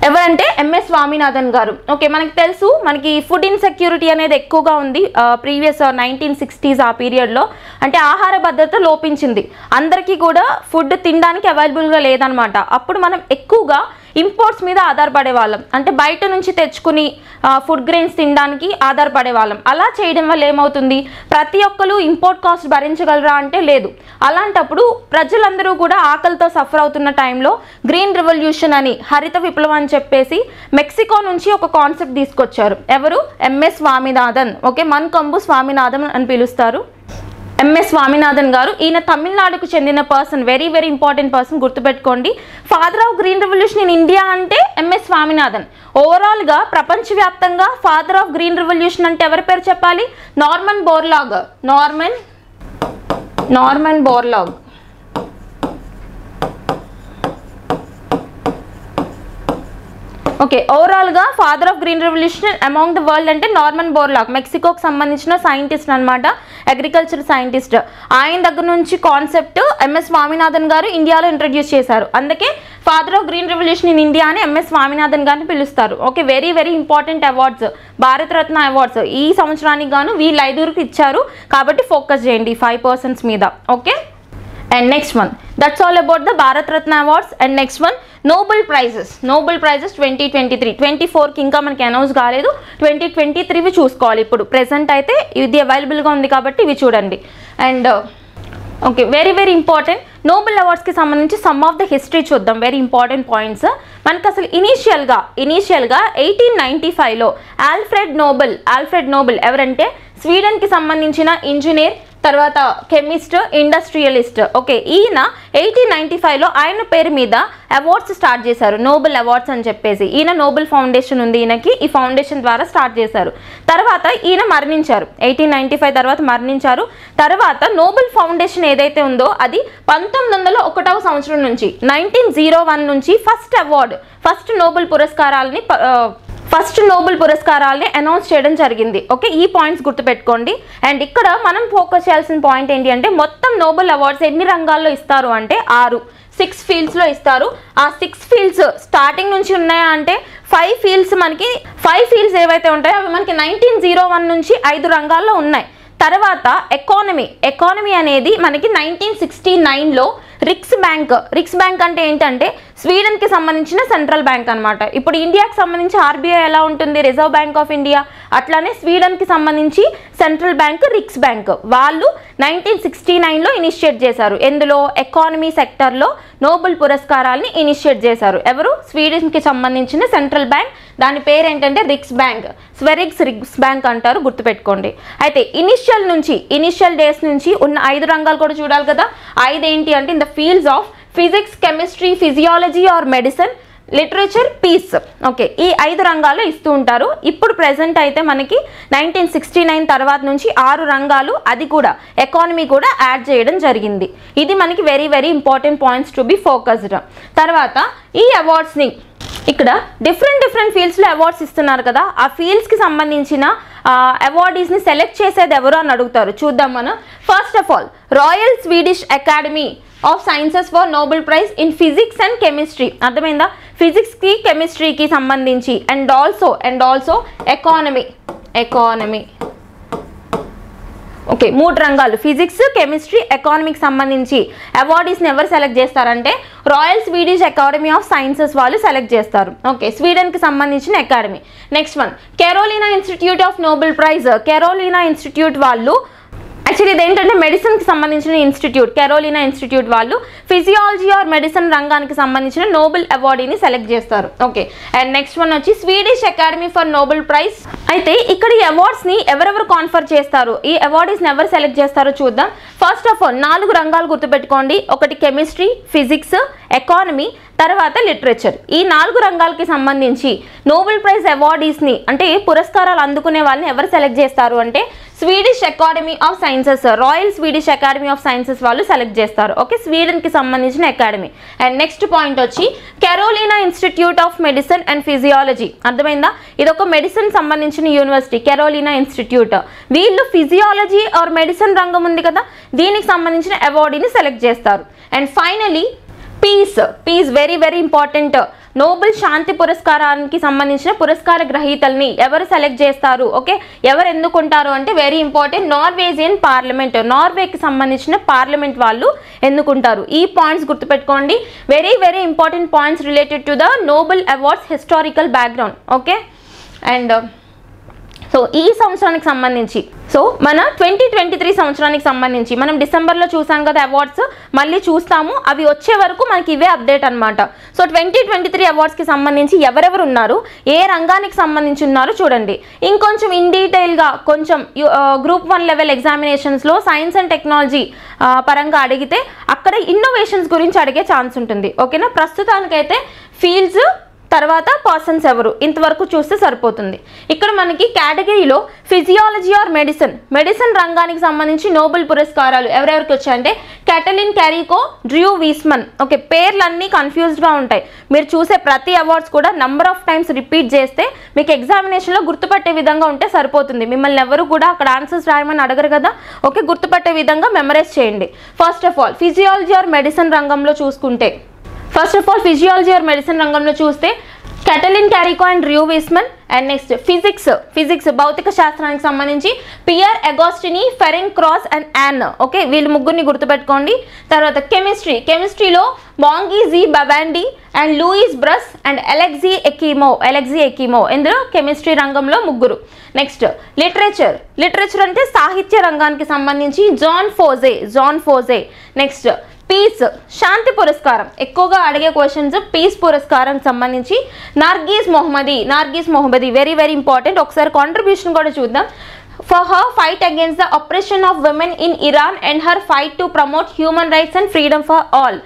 Speaker 1: ఎవరంటే ఎంఎస్ స్వామినాథన్ గారు. ఓకే మనకి తెలుసు మనకి ఫుడ్ ఇన్సెక్యూరిటీ అనేది ఎక్కువగా ఉంది ప్రీవియస్ 1960s ఆ పీరియడ్లో. అంటే ఆహార భద్రత లోపించింది, అందరికీ కూడా ఫుడ్ తినడానికి అవైలబుల్గా లేదనమాట. అప్పుడు మనం ఎక్కువగా ఇంపోర్ట్స్ మీద ఆధారపడే వాళ్ళం, అంటే బయట నుంచి తెచ్చుకుని ఫుడ్ గ్రెయిన్స్ తినడానికి ఆధారపడే వాళ్ళం. అలా చేయడం వల్ల ఏమవుతుంది, ప్రతి ఒక్కరు ఇంపోర్ట్ కాస్ట్ భరించగలరా అంటే లేదు. అలాంటప్పుడు ప్రజలందరూ కూడా ఆకలితో సఫర్ అవుతున్న టైంలో గ్రీన్ రెవల్యూషన్ అని, హరిత విప్లవం అని చెప్పేసి మెక్సికో నుంచి ఒక కాన్సెప్ట్ తీసుకొచ్చారు. ఎవరు? ఎంఎస్ స్వామినాథన్. ఓకే మన్కంబు స్వామినాథన్ అని పిలుస్తారు. ఎంఎస్ స్వామినాథన్ గారు, ఈయన తమిళనాడుకు చెందిన person, very very important person, గుర్తుపెట్టుకోండి. Father of green revolution in India అంటే ఎంఎస్ స్వామినాథన్. ఓవరాల్గా ప్రపంచవ్యాప్తంగా ఫాదర్ ఆఫ్ గ్రీన్ రెవల్యూషన్ అంటే ఎవరి పేరు చెప్పాలి? Norman Borlaug. Norman Borlaug. Okay ఓవరాల్గా father of green revolution among the world అంటే నార్మన్ బోర్లాగ్, మెక్సికోకి సంబంధించిన సైంటిస్ట్ అనమాట, అగ్రికల్చర్ సైంటిస్ట్. ఆయన దగ్గర నుంచి కాన్సెప్ట్ ఎంఎస్ స్వామినాథన్ గారు ఇండియాలో ఇంట్రడ్యూస్ చేశారు. అందుకే father of green revolution in India అని ఎంఎస్ స్వామినాథన్ గారిని పిలుస్తారు. Okay very very important awards, Bharat Ratna awards ఈ సంవత్సరానికి గాను వీళ్ళు 5 ఇచ్చారు. కాబట్టి ఫోకస్ చేయండి 5 persons మీద. Okay and next one, that's all about the Bharat Ratna awards. And next one, Nobel prizes 2023. 24 కి ఇంకా మనకి అనౌన్స్ కాలేదు, 2023 చూసుకోవాలి. ఇప్పుడు ప్రెసెంట్ అయితే ఇది అవైలబుల్గా ఉంది కాబట్టి ఇవి చూడండి. And okay very very important Nobel అవార్డ్స్కి సంబంధించి సమ్ ఆఫ్ ద హిస్టరీ చూద్దాం. Very important points. మనకు అసలు ఇనీషియల్గా 1895లో ఆల్ఫ్రెడ్ నోబెల్ ఎవరంటే స్వీడన్కి సంబంధించిన ఇంజనీర్, తర్వాత కెమిస్ట్, ఇండస్ట్రియలిస్ట్. ఓకే ఈయన 1895లో ఆయన పేరు మీద అవార్డ్స్ స్టార్ట్ చేశారు, నోబెల్ అవార్డ్స్ అని చెప్పేసి. ఈయన నోబెల్ ఫౌండేషన్ ఉంది ఈయనకి, ఈ ఫౌండేషన్ ద్వారా స్టార్ట్ చేశారు. తర్వాత ఈయన మరణించారు, 1895 తర్వాత మరణించారు. తర్వాత నోబెల్ ఫౌండేషన్ ఏదైతే ఉందో అది 1901వ సంవత్సరం నుంచి 1901 నుంచి ఫస్ట్ నోబెల్ పురస్కారాలని అనౌన్స్ చేయడం జరిగింది. ఓకే ఈ పాయింట్స్ గుర్తుపెట్టుకోండి. అండ్ ఇక్కడ మనం ఫోకస్ చేయాల్సిన పాయింట్ ఏంటి అంటే మొత్తం నోబెల్ అవార్డ్స్ ఎన్ని రంగాల్లో ఇస్తారు అంటే 6 ఫీల్డ్స్లో ఇస్తారు. ఆ 6 ఫీల్డ్స్ స్టార్టింగ్ నుంచి ఉన్నాయా అంటే 5 ఫీల్డ్స్ ఏవైతే ఉంటాయో అవి మనకి 1901 నుంచి 5 రంగాల్లో ఉన్నాయి. తర్వాత ఎకానమీ అనేది మనకి 1969లో రిక్స్ బ్యాంక్ అంటే ఏంటంటే స్వీడన్కి సంబంధించిన సెంట్రల్ బ్యాంక్ అనమాట. ఇప్పుడు ఇండియాకి సంబంధించి ఆర్బీఐ ఎలా ఉంటుంది, రిజర్వ్ బ్యాంక్ ఆఫ్ ఇండియా, అట్లానే స్వీడన్కి సంబంధించి సెంట్రల్ బ్యాంక్ రిక్స్ బ్యాంక్. వాళ్ళు 1969లో ఇనిషియేట్ చేశారు. ఎందులో? ఎకానమీ సెక్టర్లో నోబెల్ పురస్కారాలని ఇనిషియేట్ చేశారు. ఎవరు? స్వీడన్కి సంబంధించిన సెంట్రల్ బ్యాంక్, దాని పేరు ఏంటంటే రిక్స్ బ్యాంక్, స్వెరిగ్స్ రిక్స్ బ్యాంక్ అంటారు, గుర్తుపెట్టుకోండి. అయితే ఇనిషియల్ డేస్ నుంచి ఉన్న 5 రంగాలు కూడా చూడాలి కదా. 5 ఏంటి అంటే in the fields of physics, chemistry, physiology or medicine, literature, peace. Okay ఈ 5 రంగాలు ఇస్తూ ఉంటారు. ఇప్పుడు ప్రెసెంట్ అయితే మనకి 1969 తర్వాత నుంచి 6 రంగాలు, అది కూడా ఎకానమీ కూడా యాడ్ చేయడం జరిగింది. ఇది మనకి very very important points to be focused. తర్వాత ఈ అవార్డ్స్ని ఇక్కడ డిఫరెంట్ ఫీల్డ్స్లో అవార్డ్స్ ఇస్తున్నారు కదా, ఆ ఫీల్డ్స్కి సంబంధించిన అవార్డీస్ని సెలెక్ట్ చేసేది ఎవరు అని అడుగుతారు. చూద్దాం మనం. First of all royal Swedish academy of sciences for Nobel prize in physics and chemistry. అర్థమైందా? ఫిజిక్స్కి కెమిస్ట్రీకి సంబంధించి అండ్ ఆల్సో ఎకానమీ. ఓకే 3 రంగాలు, ఫిజిక్స్, కెమిస్ట్రీ, ఎకానమీకి సంబంధించి అవార్డీస్ని ఎవరు సెలెక్ట్ చేస్తారంటే royal Swedish academy of sciences వాళ్ళు సెలెక్ట్ చేస్తారు. ఓకే స్వీడన్కి సంబంధించిన academy. Next one Carolina institute of Nobel prize. Carolina institute వాళ్ళు యాక్చువల్లీ ఇదేంటంటే మెడిసిన్కి సంబంధించిన ఇన్స్టిట్యూట్, కెరోలినా ఇన్స్టిట్యూట్ వాళ్ళు ఫిజియాలజీ ఆర్ మెడిసిన్ రంగానికి సంబంధించిన నోబెల్ అవార్డుని సెలెక్ట్ చేస్తారు. ఓకే, అండ్ నెక్స్ట్ వన్ వచ్చి Swedish academy for Nobel prize. అయితే ఇక్కడ ఈ అవార్డ్స్ని ఎవరెవరు కాన్ఫర్ చేస్తారు, ఈ అవార్డ్స్ని ఎవరు సెలెక్ట్ చేస్తారో చూద్దాం. ఫస్ట్ ఆఫ్ ఆల్ 4 రంగాలు గుర్తుపెట్టుకోండి. ఒకటి కెమిస్ట్రీ, ఫిజిక్స్, ఎకానమీ, తర్వాత లిటరేచర్. ఈ 4 రంగాలకి సంబంధించి నోబెల్ ప్రైజ్ అవార్డీస్ని అంటే పురస్కారాలు అందుకునే వాళ్ళని ఎవరు సెలెక్ట్ చేస్తారు అంటే Swedish academy of sciences, royal Swedish academy of sciences వాళ్ళు సెలెక్ట్ చేస్తారు. ఓకే, స్వీడన్కి సంబంధించిన అకాడమీ. అండ్ నెక్స్ట్ పాయింట్ వచ్చి Karolinska institute of medicine and physiology. అర్థమైందా? ఇది ఒక మెడిసిన్ సంబంధించిన యూనివర్సిటీ, కెరోలినా ఇన్స్టిట్యూట్. వీళ్ళు ఫిజియాలజీ ఆర్ మెడిసిన్ రంగం ఉంది కదా, దీనికి సంబంధించిన అవార్డుని సెలెక్ట్ చేస్తారు. And finally peace very very important. Nobel శాంతి పురస్కారానికి సంబంధించిన పురస్కార గ్రహీతల్ని ఎవరు సెలెక్ట్ చేస్తారు, ఓకే, ఎవరు ఎన్నుకుంటారు అంటే వెరీ ఇంపార్టెంట్, నార్వేజియన్ పార్లమెంట్, నార్వేకి సంబంధించిన పార్లమెంట్ వాళ్ళు ఎన్నుకుంటారు. ఈ పాయింట్స్ గుర్తుపెట్టుకోండి, very very important points related to the Nobel awards historical background. Okay, and so ఈ సంవత్సరానికి సంబంధించి మన 2023 సంవత్సరానికి సంబంధించి మనం డిసెంబర్లో చూసాం కదా అవార్డ్స్, మళ్ళీ చూస్తాము. అవి వచ్చే వరకు మనకి ఇవే అప్డేట్ అనమాట. సో 2023 అవార్డ్స్కి సంబంధించి ఎవరెవరు ఉన్నారు, ఏ రంగానికి సంబంధించి ఉన్నారో చూడండి. ఇంకొంచెం ఇన్ డీటెయిల్గా కొంచెం గ్రూప్ 1 లెవెల్ ఎగ్జామినేషన్స్లో సైన్స్ అండ్ టెక్నాలజీ పరంగా అడిగితే అక్కడ ఇన్నోవేషన్స్ గురించి అడిగే ఛాన్స్ ఉంటుంది. ఓకేనా, ప్రస్తుతానికైతే ఫీల్డ్స్ తర్వాత పర్సన్స్ ఎవరు ఇంతవరకు చూస్తే సరిపోతుంది. ఇక్కడ మనకి కేటగిరీలో ఫిజియాలజీ ఆర్ మెడిసిన్ రంగానికి సంబంధించి నోబెల్ పురస్కారాలు ఎవరెవరికి వచ్చాయంటే క్యాటలిన్ క్యారికో, డ్రూ వీస్మన్. ఓకే, పేర్లన్నీ కన్ఫ్యూజ్డ్గా ఉంటాయి. మీరు చూసే ప్రతి అవార్డ్స్ కూడా నంబర్ ఆఫ్ టైమ్స్ రిపీట్ చేస్తే మీకు ఎగ్జామినేషన్లో గుర్తుపట్టే విధంగా ఉంటే సరిపోతుంది. మిమ్మల్ని ఎవరు కూడా అక్కడ ఆన్సర్స్ రాయమని అడగరు కదా. ఓకే, గుర్తుపట్టే విధంగా మెమరైజ్ చేయండి. First of all physiology or medicine రంగంలో చూసుకుంటే Katalin Kariko and Drew Weissman. And next physics భౌతిక శాస్త్రానికి సంబంధించి Pierre Agostini, Ferenc Krausz and Anne. Okay, వీళ్ళు ముగ్గురిని గుర్తుపెట్టుకోండి. తర్వాత కెమిస్ట్రీలో Moungi G Bawendi and Louis Brus and Alexei Ekimov ఇందులో కెమిస్ట్రీ రంగంలో ముగ్గురు. నెక్స్ట్ లిటరేచర్ అంటే సాహిత్య రంగానికి సంబంధించి జాన్ ఫోజే. నెక్స్ట్ పీస్ శాంతి పురస్కారం, ఎక్కువగా అడిగే క్వశ్చన్స్ పీస్ పురస్కారానికి సంబంధించి నార్గిస్ మొహమ్మది వెరీ వెరీ ఇంపార్టెంట్. ఒకసారి కాంట్రిబ్యూషన్ కూడా చూద్దాం. For her fight against the oppression of women in Iran and her fight to promote human rights and freedom for all.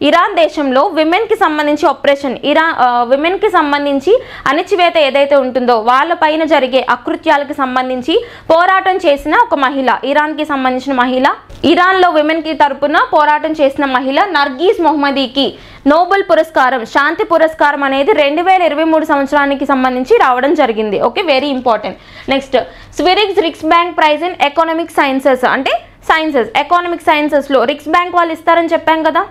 Speaker 1: Iran దేశంలో విమెన్కి సంబంధించి విమెన్కి సంబంధించి అణచివేత ఏదైతే ఉంటుందో వాళ్ళపైన జరిగే అకృత్యాలకు సంబంధించి పోరాటం చేసిన ఒక మహిళ, ఇరాన్కి సంబంధించిన మహిళ, ఇరాన్లో విమెన్కి తరపున పోరాటం చేసిన మహిళ నర్గీస్ మొహమ్మదీకి నోబెల్ పురస్కారం, శాంతి పురస్కారం అనేది 2023 సంవత్సరానికి సంబంధించి రావడం జరిగింది. Okay, very important. Next Sveriges Riksbank prize in economic sciences, అంటే ఎకనామిక్ సైన్సెస్లో రిక్స్ బ్యాంక్ వాళ్ళు ఇస్తారని చెప్పాం కదా.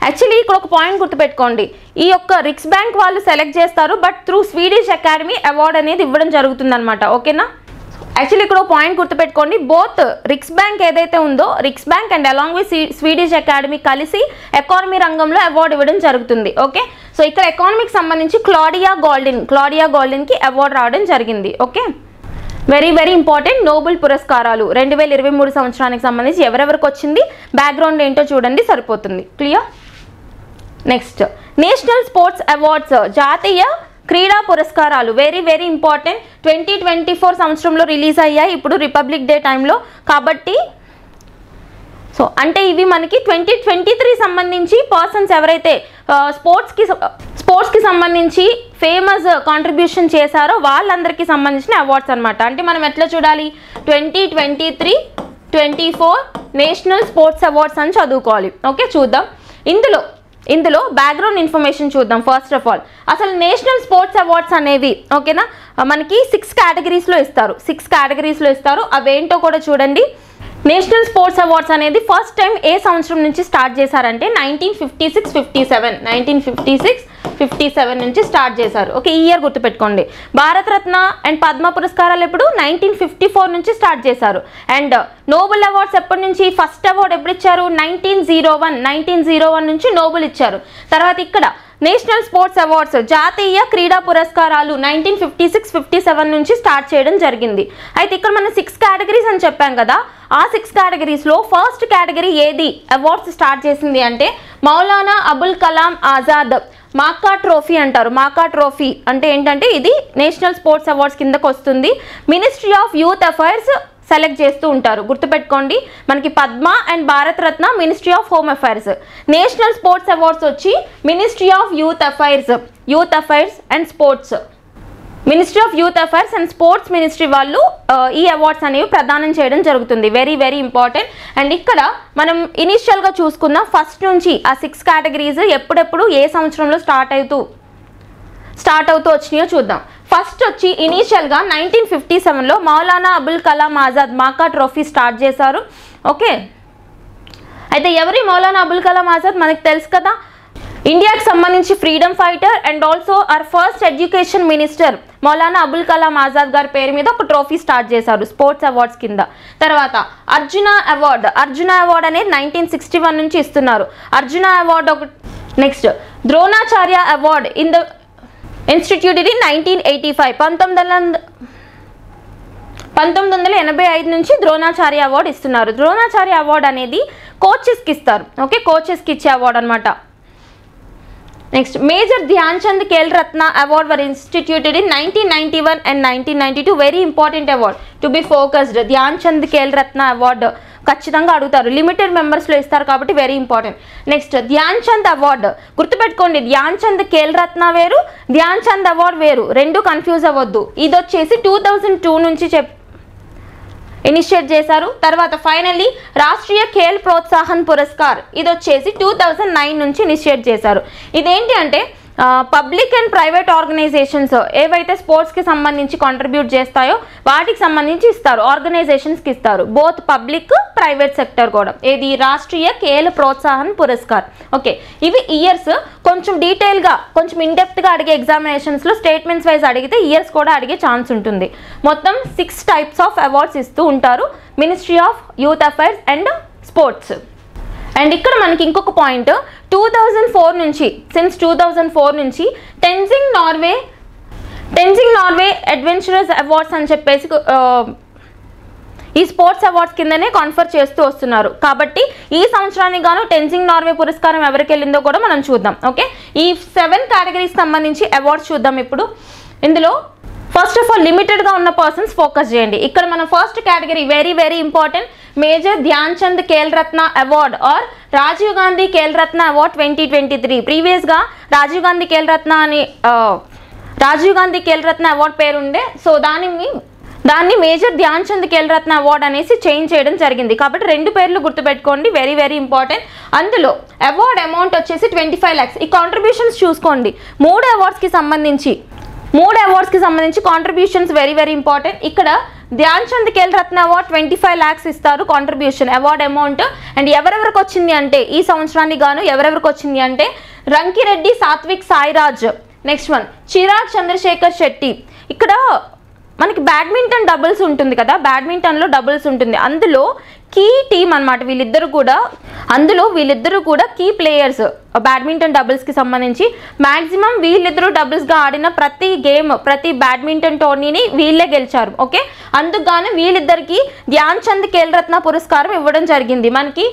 Speaker 1: యాక్చువల్లీ ఇక్కడ ఒక పాయింట్ గుర్తుపెట్టుకోండి, ఈ యొక్క రిక్స్ బ్యాంక్ వాళ్ళు సెలెక్ట్ చేస్తారు, but through Swedish academy award అనేది ఇవ్వడం జరుగుతుందన్నమాట. ఓకేనా, యాక్చువల్లీ ఇక్కడ ఒక పాయింట్ గుర్తుపెట్టుకోండి, బోత్ రిక్స్ బ్యాంక్ ఏదైతే ఉందో Riksbank and along with Swedish academy కలిసి ఎకానమీ రంగంలో అవార్డు ఇవ్వడం జరుగుతుంది. ఓకే, సో ఇక్కడ ఎకానమీకి సంబంధించి క్లాడియా గోల్డిన్కి అవార్డు రావడం జరిగింది. Okay, very very important. Nobel పురస్కారాలు 2023 సంవత్సరానికి సంబంధించి ఎవరెవరికి వచ్చింది, బ్యాక్గ్రౌండ్ ఏంటో చూడండి సరిపోతుంది. Clear. Next national sports awards, జాతీయ క్రీడా పురస్కారాలు వెరీ వెరీ ఇంపార్టెంట్. 2024 సంవత్సరంలో రిలీజ్ అయ్యాయి, ఇప్పుడు రిపబ్లిక్ డే టైంలో కాబట్టి. సో అంటే ఇవి మనకి 2023 సంబంధించి పర్సన్స్ ఎవరైతే స్పోర్ట్స్కి సంబంధించి ఫేమస్ కాంట్రిబ్యూషన్ చేశారో వాళ్ళందరికీ సంబంధించిన అవార్డ్స్ అనమాట. అంటే మనం ఎట్లా చూడాలి, 2023-24 నేషనల్ స్పోర్ట్స్ అవార్డ్స్ అని చదువుకోవాలి. ఓకే, చూద్దాం. ఇందులో బ్యాక్గ్రౌండ్ ఇన్ఫర్మేషన్ చూద్దాం. ఫస్ట్ ఆఫ్ ఆల్ అసలు నేషనల్ స్పోర్ట్స్ అవార్డ్స్ అనేవి ఓకేనా మనకి 6 కేటగిరీస్లో ఇస్తారు. అవేంటో కూడా చూడండి. నేషనల్ స్పోర్ట్స్ అవార్డ్స్ అనేది ఫస్ట్ టైం ఏ సంవత్సరం నుంచి స్టార్ట్ చేశారంటే 1956-57 నుంచి స్టార్ట్ చేశారు. ఓకే, ఈ ఇయర్ గుర్తుపెట్టుకోండి. భారతరత్న అండ్ పద్మ పురస్కారాలు ఎప్పుడు 1954 నుంచి స్టార్ట్ చేశారు. అండ్ నోబెల్ అవార్డ్స్ ఎప్పటి నుంచి, ఫస్ట్ అవార్డు ఎప్పుడు ఇచ్చారు 1901 నుంచి నోబెల్ ఇచ్చారు. తర్వాత ఇక్కడ నేషనల్ స్పోర్ట్స్ అవార్డ్స్ జాతీయ క్రీడా పురస్కారాలు 1956-57 నుంచి స్టార్ట్ చేయడం జరిగింది. అయితే ఇక్కడ మనం 6 కేటగిరీస్ అని చెప్పాం కదా, ఆ 6 కేటగిరీస్లో ఫస్ట్ కేటగిరీ ఏది అవార్డ్స్ స్టార్ట్ చేసింది అంటే మౌలానా అబుల్ కలాం ఆజాద్ మాకా ట్రోఫీ అంటారు. మాకా ట్రోఫీ అంటే ఏంటంటే ఇది నేషనల్ స్పోర్ట్స్ అవార్డ్స్ కిందకు వస్తుంది. Ministry of youth affairs select చేస్తూ ఉంటారు, గుర్తుపెట్టుకోండి. మనకి Padma and Bharat Ratna ministry of home affairs. National sports awards వచ్చి ministry of youth affairs and sports, ministry of youth affairs and sports ministry వాళ్ళు ఈ అవార్డ్స్ అనేవి ప్రదానం చేయడం జరుగుతుంది. Very very important. అండ్ ఇక్కడ మనం ఇనిషియల్గా చూసుకుందాం, ఫస్ట్ నుంచి ఆ 6 కేటగిరీస్ ఎప్పుడెప్పుడు ఏ సంవత్సరంలో స్టార్ట్ అవుతూ వచ్చినాయో చూద్దాం. ఫస్ట్ వచ్చి ఇనీషియల్గా 1957లో మౌలానా అబుల్ కలాం ఆజాద్ మాకా ట్రోఫీ స్టార్ట్ చేశారు. ఓకే, అయితే ఎవరి మౌలానా అబుల్ కలాం ఆజాద్ మనకు తెలుసు కదా, ఇండియాకి సంబంధించి freedom fighter and also our first education minister Maulana Abul Kalam Azad గారి పేరు మీద ఒక ట్రోఫీ స్టార్ట్ చేశారు స్పోర్ట్స్ అవార్డ్స్ కింద. తర్వాత అర్జున అవార్డ్ అనేది 1961 నుంచి ఇస్తున్నారు. అర్జున అవార్డ్ ఒక. నెక్స్ట్ ద్రోణాచార్య అవార్డ్ ఇన్స్టిట్యూటెడ్ ఇన్ 1985 1985 నుంచి ద్రోణాచార్య అవార్డు ఇస్తున్నారు. ద్రోణాచార్య అవార్డు అనేది కోచెస్కి ఇస్తారు. ఓకే, కోచెస్కి ఇచ్చే అవార్డు అనమాట. Next major Dhyan Chand Khel Ratna award were ఇన్స్టిట్యూటెడ్ in 1991 and 1992. Very important award to be focused. Dhyan Chand Khel Ratna award ఖచ్చితంగా అడుగుతారు, లిమిటెడ్ మెంబర్స్లో ఇస్తారు కాబట్టి very important. Next Dhyan Chand award గుర్తుపెట్టుకోండి, ధ్యాన్ చంద్ ఖేల్ రత్న వేరు, ధ్యాన్ చంద్ అవార్డు వేరు, రెండు కన్ఫ్యూజ్ అవ్వద్దు. ఇది వచ్చేసి 2002 నుంచి ఇనిషియేట్ చేశారు. తర్వాత ఫైనల్లీ రాష్ట్రీయ ఖేల్ ప్రోత్సాహన్ పురస్కార్ ఇది వచ్చేసి 2009 నుంచి ఇనిషియేట్ చేశారు. ఇదేంటి అంటే పబ్లిక్ అండ్ ప్రైవేట్ ఆర్గనైజేషన్స్ ఏవైతే స్పోర్ట్స్కి సంబంధించి కాంట్రిబ్యూట్ చేస్తాయో వాటికి సంబంధించి ఇస్తారు, ఆర్గనైజేషన్స్కి ఇస్తారు, బోత్ పబ్లిక్ ప్రైవేట్ సెక్టర్ కూడా. ఏది రాష్ట్రీయ ఖేల్ ప్రోత్సాహన్ పురస్కార్. ఓకే, ఇవి ఇయర్స్ కొంచెం డీటెయిల్గా కొంచెం ఇన్డెప్త్గా అడిగే ఎగ్జామినేషన్స్లో స్టేట్మెంట్స్ వైజ్ అడిగితే ఇయర్స్ కూడా అడిగే ఛాన్స్ ఉంటుంది. మొత్తం 6 టైప్స్ ఆఫ్ అవార్డ్స్ ఇస్తూ ఉంటారు ministry of youth affairs and sports. And ఇక్కడ మనకి ఇంకొక పాయింట్, 2004 నుంచి సిన్స్ 2004 నుంచి టెన్జింగ్ నార్వే అడ్వెంచరస్ అవార్డ్స్ అని చెప్పేసి ఈ స్పోర్ట్స్ అవార్డ్స్ కిందనే కాన్ఫర్ చేస్తూ వస్తున్నారు. కాబట్టి ఈ సంవత్సరానికి గాను టెన్జింగ్ నార్వే పురస్కారం ఎవరికి వెళ్ళిందో కూడా మనం చూద్దాం. ఓకే, ఈ 7 కేటగిరీస్ సంబంధించి అవార్డ్స్ చూద్దాం ఇప్పుడు. ఇందులో ఫస్ట్ ఆఫ్ ఆల్ లిమిటెడ్గా ఉన్న పర్సన్స్ ఫోకస్ చేయండి. ఇక్కడ మన first category very very important, major Dhyan Chand Khel Ratna award or Rajiv Gandhi Khel Ratna award 2023. ప్రీవియస్గా రాజీవ్ గాంధీ ఖేల్ రత్న అవార్డ్ పేరుండే, సో దాన్ని మేజర్ ధ్యాన్ చంద్ ఖేల్ రత్న అవార్డ్ అనేసి చేంజ్ చేయడం జరిగింది. కాబట్టి 2 పేర్లు గుర్తుపెట్టుకోండి, వెరీ వెరీ ఇంపార్టెంట్. అందులో అవార్డ్ అమౌంట్ వచ్చేసి 25 lakhs. ఈ కాంట్రిబ్యూషన్స్ చూసుకోండి, 3 అవార్డ్స్కి సంబంధించి కాంట్రిబ్యూషన్స్ వెరీ వెరీ ఇంపార్టెంట్. ఇక్కడ ధ్యాన్ చంద్ ఖేల్ రత్న అవార్డ్ 25 lakhs ఇస్తారు కాంట్రిబ్యూషన్ అవార్డ్ అమౌంట్. అండ్ ఎవరెవరికి వచ్చింది అంటే ఈ సంవత్సరానికి గాను ఎవరెవరికి వచ్చింది అంటే రంకిరెడ్డి సాత్విక్ సాయిరాజ్, నెక్స్ట్ వన్ చిరాగ్ చంద్రశేఖర్ శెట్టి. ఇక్కడ మనకి బ్యాడ్మింటన్ డబుల్స్ ఉంటుంది కదా, బ్యాడ్మింటన్లో డబుల్స్ ఉంటుంది, అందులో కీ టీమ్ అనమాట వీళ్ళిద్దరు కూడా కీ ప్లేయర్స్. బ్యాడ్మింటన్ డబుల్స్కి సంబంధించి మ్యాక్సిమం వీళ్ళిద్దరూ డబుల్స్గా ఆడిన ప్రతి బ్యాడ్మింటన్ టోర్నీని వీళ్ళే గెలిచారు. ఓకే, అందుకు గాను వీళ్ళిద్దరికి ధ్యాన్ చంద్ ఖేల్ రత్న పురస్కారం ఇవ్వడం జరిగింది. మనకి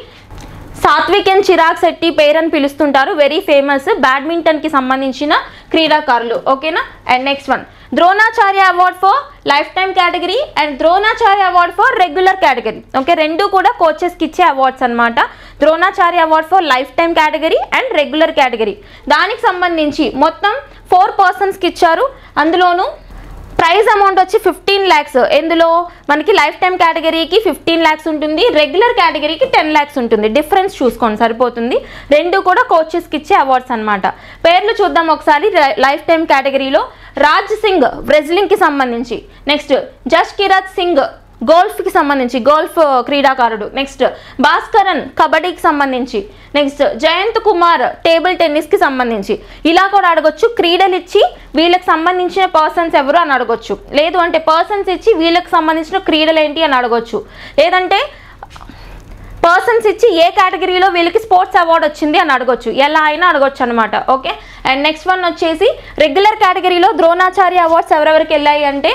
Speaker 1: సాత్విక్ అండ్ చిరాగ్ శెట్టి పేరు అని పిలుస్తుంటారు, వెరీ ఫేమస్ బ్యాడ్మింటన్కి సంబంధించిన క్రీడాకారులు. ఓకేనా. And next one Dronacharya award for life time category and Dronacharya award for regular category. Okay, రెండు కూడా కోచెస్కి ఇచ్చే అవార్డ్స్ అనమాట. Dronacharya award for life time category and regular category. దానికి సంబంధించి మొత్తం 4 పర్సన్స్కి ఇచ్చారు. అందులోనూ ప్రైజ్ అమౌంట్ వచ్చి 15 lakhs. ఎందులో మనకి లైఫ్ టైమ్ కేటగిరీకి 15 lakhs ఉంటుంది, రెగ్యులర్ కేటగిరీకి 10 lakhs ఉంటుంది. డిఫరెన్స్ చూసుకోండి సరిపోతుంది. రెండు కూడా కోచెస్కి ఇచ్చే అవార్డ్స్ అనమాట. పేర్లు చూద్దాం ఒకసారి. లైఫ్ టైమ్ కేటగిరీలో రాజ్ సింగ్ రెజ్లింగ్కి సంబంధించి, నెక్స్ట్ జస్కిరత్ సింగ్ గోల్ఫ్కి సంబంధించి గోల్ఫ్ క్రీడాకారుడు, నెక్స్ట్ భాస్కరన్ కబడ్డీకి సంబంధించి, నెక్స్ట్ జయంత్ కుమార్ టేబుల్ టెన్నిస్కి సంబంధించి. ఇలా కూడా అడగొచ్చు, క్రీడలు ఇచ్చి వీళ్ళకి సంబంధించిన పర్సన్స్ ఎవరు అని అడగొచ్చు, లేదు అంటే పర్సన్స్ ఇచ్చి వీళ్ళకి సంబంధించిన క్రీడలు ఏంటి అని అడగొచ్చు, లేదంటే పర్సన్స్ ఇచ్చి ఏ కేటగిరీలో వీళ్ళకి స్పోర్ట్స్ అవార్డు వచ్చింది అని అడగొచ్చు, ఎలా అయినా అడగొచ్చు అనమాట. ఓకే, అండ్ నెక్స్ట్ వన్ వచ్చేసి రెగ్యులర్ కేటగిరీలో ద్రోణాచార్య అవార్డ్స్ ఎవరెవరికి వెళ్ళాయి అంటే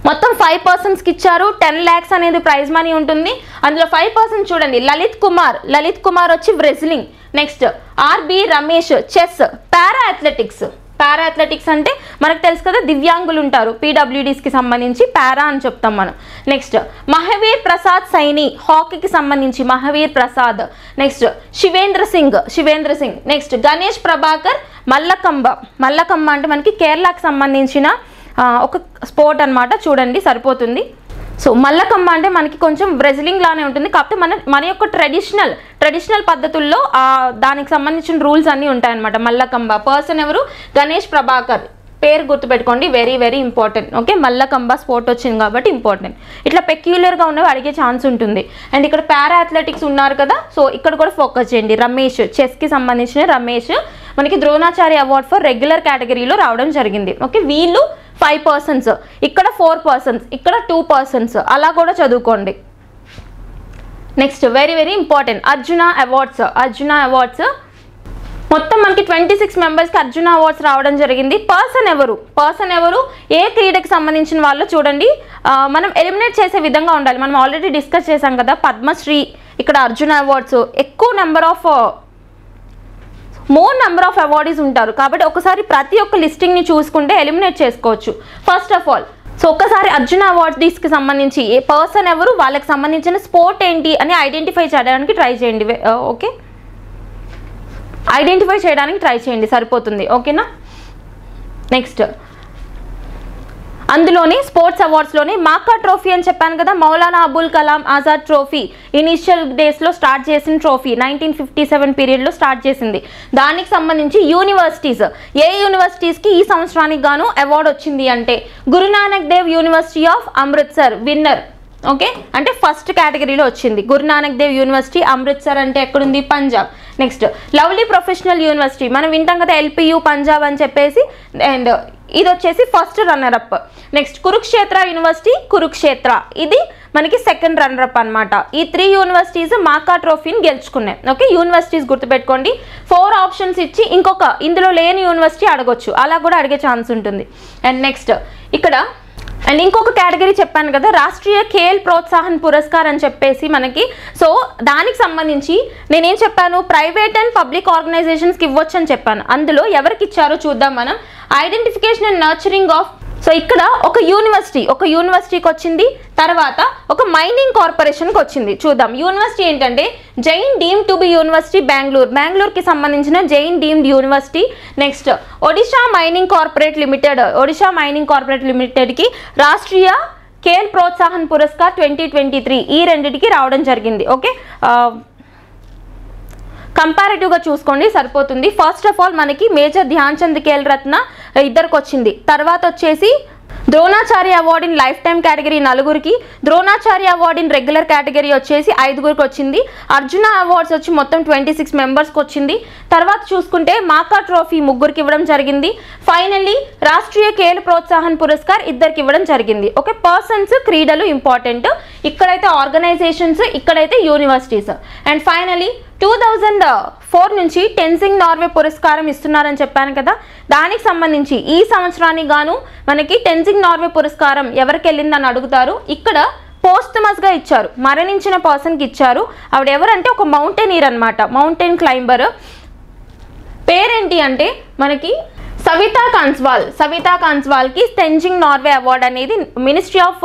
Speaker 1: మొత్తం 5 పర్సన్స్కి ఇచ్చారు. 10 lakhs అనేది ప్రైజ్ మనీ ఉంటుంది. అందులో 5% చూడండి, లలిత్ కుమార్ వచ్చి wrestling, next R B Ramesh chess, para athletics అంటే మనకు తెలుసు కదా, దివ్యాంగులు ఉంటారు పీడబ్ల్యూడీస్కి సంబంధించి పారా అని చెప్తాం మనం. నెక్స్ట్ మహావీర్ ప్రసాద్ సైని, హాకీకి సంబంధించి మహావీర్ ప్రసాద్. నెక్స్ట్ శివేంద్ర సింగ్. నెక్స్ట్ గణేష్ ప్రభాకర్ మల్లకంబ అంటే మనకి కేరళకి సంబంధించిన ఒక స్పోర్ట్ అనమాట, చూడండి సరిపోతుంది. సో మల్లకంబ అంటే మనకి కొంచెం రెజ్లింగ్ లానే ఉంటుంది, కాకపోతే మన యొక్క ట్రెడిషనల్ పద్ధతుల్లో దానికి సంబంధించిన రూల్స్ అన్నీ ఉంటాయన్నమాట. మల్లకంబ పర్సన్ ఎవరు, గణేష్ ప్రభాకర్, పేరు గుర్తుపెట్టుకోండి, very very important. Okay, Mallakhamba sport వచ్చింది కాబట్టి ఇంపార్టెంట్. ఇట్లా పెక్యులర్గా ఉన్నవి అడిగే ఛాన్స్ ఉంటుంది. అండ్ ఇక్కడ పారా అథ్లెటిక్స్ ఉన్నారు కదా, సో ఇక్కడ కూడా ఫోకస్ చేయండి. రమేష్, చెస్కి సంబంధించిన రమేష్ మనకి ద్రోణాచార్య అవార్డ్ ఫర్ రెగ్యులర్ కేటగిరీలో రావడం జరిగింది. ఓకే, వీళ్ళు 5%, ఇక్కడ 4%, ఇక్కడ 2%, అలా కూడా చదువుకోండి. Next very very important, Arjuna awards మొత్తం మనకి 26 మెంబర్స్కి అర్జున అవార్డ్స్ రావడం జరిగింది. పర్సన్ ఎవరు ఏ క్రీడకి సంబంధించిన వాళ్ళు చూడండి, మనం ఎలిమినేట్ చేసే విధంగా ఉండాలి. మనం ఆల్రెడీ డిస్కస్ చేసాం కదా, పద్మశ్రీ, ఇక్కడ అర్జున అవార్డ్స్, ఎక్కువ మోర్ నెంబర్ ఆఫ్ అవార్డీస్ ఉంటారు కాబట్టి ఒకసారి ప్రతి ఒక్క లిస్టింగ్ని చూసుకుంటే ఎలిమినేట్ చేసుకోవచ్చు. ఫస్ట్ ఆఫ్ ఆల్ సో ఒక్కసారి అర్జున అవార్డ్స్కి సంబంధించి ఏ పర్సన్ ఎవరు, వాళ్ళకి సంబంధించిన స్పోర్ట్ ఏంటి అని ఐడెంటిఫై చేయడానికి ట్రై చేయండి. ఓకే, ఐడెంటిఫై చేయడానికి ట్రై చేయండి, సరిపోతుంది. ఓకేనా. నెక్స్ట్ అందులోని స్పోర్ట్స్ అవార్డ్స్లోని మాకా ట్రోఫీ అని చెప్పాను కదా, మౌలానా అబుల్ కలాం ఆజాద్ ట్రోఫీ, ఇనిషియల్ డేస్లో స్టార్ట్ చేసిన ట్రోఫీ 1957 పీరియడ్లో స్టార్ట్ చేసింది. దానికి సంబంధించి ఏ యూనివర్సిటీస్కి ఈ సంవత్సరానికి గాను అవార్డు వచ్చింది అంటే Guru Nanak Dev university of Amritsar winner. Okay, అంటే ఫస్ట్ కేటగిరీలో వచ్చింది. గురునానక్ దేవ్ యూనివర్సిటీ అమృత్సర్ అంటే ఎక్కడుంది, Punjab. Next lovely professional university, మనం వింటాం కదా ఎల్పియు పంజాబ్ అని చెప్పేసి, అండ్ ఇది వచ్చేసి first runner up. Next Kurukshetra university ఇది మనకి సెకండ్ రన్నర్ అప్ అనమాట. ఈ 3 యూనివర్సిటీస్ మాకా ట్రోఫీని గెలుచుకున్నాయి. ఓకే, యూనివర్సిటీస్ గుర్తుపెట్టుకోండి. 4 ఆప్షన్స్ ఇచ్చి ఇందులో లేని యూనివర్సిటీ అడగొచ్చు, అలా కూడా అడిగే ఛాన్స్ ఉంటుంది. అండ్ నెక్స్ట్ ఇక్కడ అండ్ ఇంకొక కేటగిరీ చెప్పాను కదా, రాష్ట్రీయ ఖేల్ ప్రోత్సాహన్ పురస్కార్ అని చెప్పేసి మనకి. సో దానికి సంబంధించి నేనేం చెప్పాను, ప్రైవేట్ అండ్ పబ్లిక్ ఆర్గనైజేషన్స్కి ఇవ్వచ్చు అని చెప్పాను. అందులో ఎవరికి ఇచ్చారో చూద్దాం మనం. Identification and nurturing of, so ఇక్కడ ఒక యూనివర్సిటీకి వచ్చింది, తర్వాత ఒక మైనింగ్ కార్పొరేషన్కి వచ్చింది. చూద్దాం వచ్చింది ఏంటంటే Jain deemed to be university బెంగళూరుకి సంబంధించిన Jain deemed university. Next Odisha mining corporate లిమిటెడ్కి రాష్ట్రీయ ఖేల్ ప్రోత్సాహన్ పురస్కార్ 2023 ఈ రెండిటికి రావడం జరిగింది. ఓకే, కంపారిటివ్గా చూసుకోండి సరిపోతుంది. ఫస్ట్ ఆఫ్ ఆల్ మనకి మేజర్ ధ్యాన్ చంద్ ఖేల్ రత్న ఇద్దరికి వచ్చింది. తర్వాత వచ్చేసి Dronacharya award in lifetime category 4కి, Dronacharya award in regular category వచ్చేసి 5కి వచ్చింది. అర్జున అవార్డ్స్ వచ్చి మొత్తం 26 మెంబర్స్కి వచ్చింది. తర్వాత చూసుకుంటే మాకా ట్రోఫీ 3కి ఇవ్వడం జరిగింది. ఫైనల్లీ రాష్ట్రీయ ఖేల్ ప్రోత్సాహన్ పురస్కార్ 2కి ఇవ్వడం జరిగింది. ఓకే, పర్సన్స్ క్రీడలు ఇంపార్టెంట్, ఇక్కడైతే ఆర్గనైజేషన్స్, ఇక్కడైతే యూనివర్సిటీస్. అండ్ ఫైనలీ 2004 నుంచి టెన్జింగ్ నార్వే పురస్కారం ఇస్తున్నారని చెప్పాను కదా, దానికి సంబంధించి ఈ సంవత్సరానికి గాను మనకి టెన్జింగ్ నార్వే పురస్కారం ఎవరికి వెళ్ళిందని అడుగుతారు. ఇక్కడ పోస్టమస్గా ఇచ్చారు, మరణించిన పర్సన్కి ఇచ్చారు. ఆవిడ ఎవరంటే ఒక మౌంటైనీర్ అనమాట, మౌంటైన్ క్లైంబర్. పేరేంటి అంటే మనకి సవితా కాన్స్వాల్కి టెన్జింగ్ నార్వే అవార్డ్ అనేది ministry of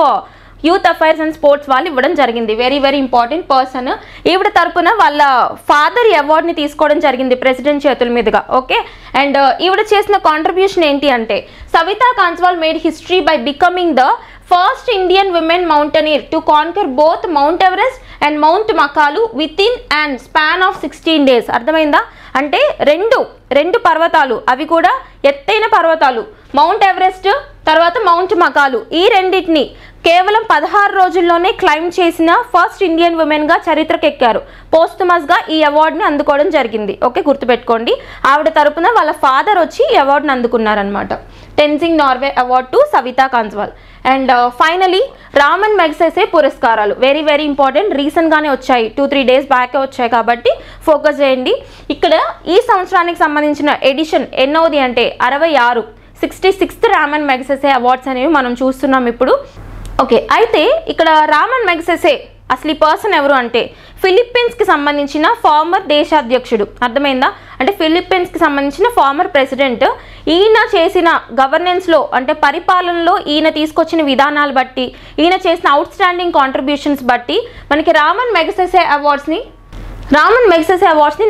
Speaker 1: youth affairs and sports వాళ్ళు ఇవ్వడం జరిగింది. Very very important person. ఈవిడ తరపున వాళ్ళ ఫాదర్ అవార్డ్ని తీసుకోవడం జరిగింది ప్రెసిడెంట్ చేతుల మీదుగా. ఓకే, అండ్ ఈవిడ చేసిన కాంట్రిబ్యూషన్ ఏంటి అంటే Savita Kanswal made history by becoming the first Indian women mountaineer to conquer both mount Everest and mount Makalu within and span of 16 days. అర్థమైందా? అంటే రెండు పర్వతాలు, అవి కూడా ఎత్తైన పర్వతాలు, మౌంట్ ఎవరెస్ట్ తర్వాత మౌంట్ మకాలు, ఈ రెండింటిని కేవలం 16 రోజుల్లోనే క్లైమ్ చేసిన ఫస్ట్ ఇండియన్ ఉమెన్గా చరిత్రకెక్కారు. పోస్టుమస్గా ఈ అవార్డుని అందుకోవడం జరిగింది. ఓకే, గుర్తుపెట్టుకోండి. ఆవిడ తరపున వాళ్ళ ఫాదర్ వచ్చి ఈ అవార్డుని అందుకున్నారనమాట. Tenzing Norgay award to Savita Kanswal. And finally Ramon Magsaysay పురస్కారాలు వెరీ వెరీ ఇంపార్టెంట్. రీసెంట్గానే వచ్చాయి, 2-3 డేస్ బ్యాకే వచ్చాయి కాబట్టి ఫోకస్ చేయండి. ఇక్కడ ఈ సంవత్సరానికి సంబంధించిన ఎడిషన్ ఎన్నోది అంటే 66, 66th రామన్ మెగ్సెసే అవార్డ్స్ అనేవి మనం చూస్తున్నాం ఇప్పుడు. ఓకే, అయితే ఇక్కడ రామన్ మెగ్సెసే అసలు ఈ పర్సన్ ఎవరు అంటే ఫిలిప్పీన్స్కి సంబంధించిన ఫార్మర్ దేశాధ్యక్షుడు. అర్థమైందా? అంటే ఫిలిప్పీన్స్కి సంబంధించిన ఫార్మర్ ప్రెసిడెంట్. ఈయన చేసిన గవర్నెన్స్లో అంటే పరిపాలనలో ఈయన తీసుకొచ్చిన విధానాలు బట్టి, ఈయన చేసిన అవుట్ స్టాండింగ్ కాంట్రిబ్యూషన్స్ బట్టి మనకి రామన్ మెగ్సెసే అవార్డ్స్ని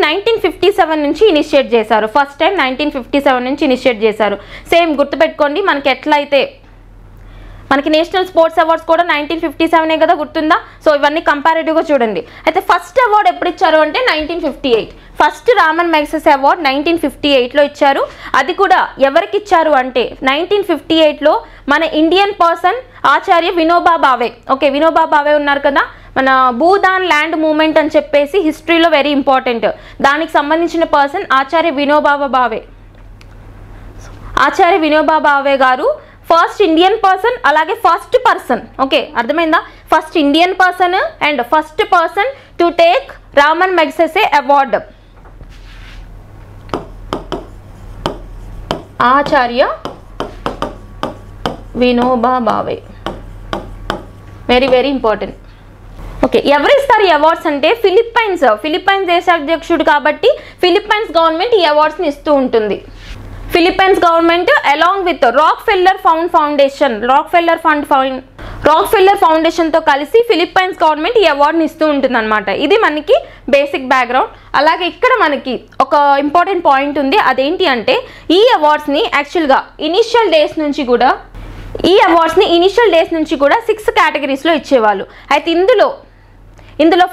Speaker 1: 1957 నుంచి ఇనిషియేట్ చేశారు. ఫస్ట్ టైం 1957 నుంచి ఇనిషియేట్ చేశారు. సేమ్ గుర్తుపెట్టుకోండి, మనకి ఎట్లయితే మనకి నేషనల్ స్పోర్ట్స్ అవార్డ్స్ కూడా 1957 కదా, గుర్తుందా? సో ఇవన్నీ కంపారేటివ్గా చూడండి. అయితే ఫస్ట్ అవార్డు ఎప్పుడు ఇచ్చారు అంటే 1958. ఫస్ట్ రామన్ మెగ్సెసే అవార్డ్ 1958లో ఇచ్చారు. అది కూడా ఎవరికి ఇచ్చారు అంటే 1958లో మన Indian person Acharya Vinoba Bhave. Okay, Vinoba Bhave ఉన్నారు కదా, మన భూదాన్ ల్యాండ్ మూవ్మెంట్ అని చెప్పేసి హిస్టరీలో వెరీ ఇంపార్టెంట్. దానికి సంబంధించిన పర్సన్ ఆచార్య వినోబా భావే. ఆచార్య వినోబా భావే గారు ఫస్ట్ ఇండియన్ పర్సన్, అలాగే ఫస్ట్ పర్సన్. ఓకే, అర్థమైందా? First Indian person and first person to take Raman Magsaysay award. Acharya Vinoba Bhave, very very important. Okay, ఎవరు ఇస్తారు ఈ అవార్డ్స్ అంటే ఫిలిప్పైన్స్ దేశాధ్యక్షుడు కాబట్టి ఫిలిప్పైన్స్ గవర్నమెంట్ ఈ అవార్డ్స్ని ఇస్తూ ఉంటుంది. Philippines government along with Rockefeller ఫౌండేషన్తో కలిసి ఫిలిప్పైన్స్ గవర్నమెంట్ ఈ అవార్డుని ఇస్తూ ఉంటుంది అనమాట. ఇది మనకి బేసిక్ బ్యాక్గ్రౌండ్. అలాగే ఇక్కడ మనకి ఒక ఇంపార్టెంట్ పాయింట్ ఉంది. అదేంటి అంటే ఈ అవార్డ్స్ని యాక్చువల్గా ఇనిషియల్ డేస్ నుంచి కూడా 6 కేటగిరీస్లో ఇచ్చేవాళ్ళు. అయితే ఇందులో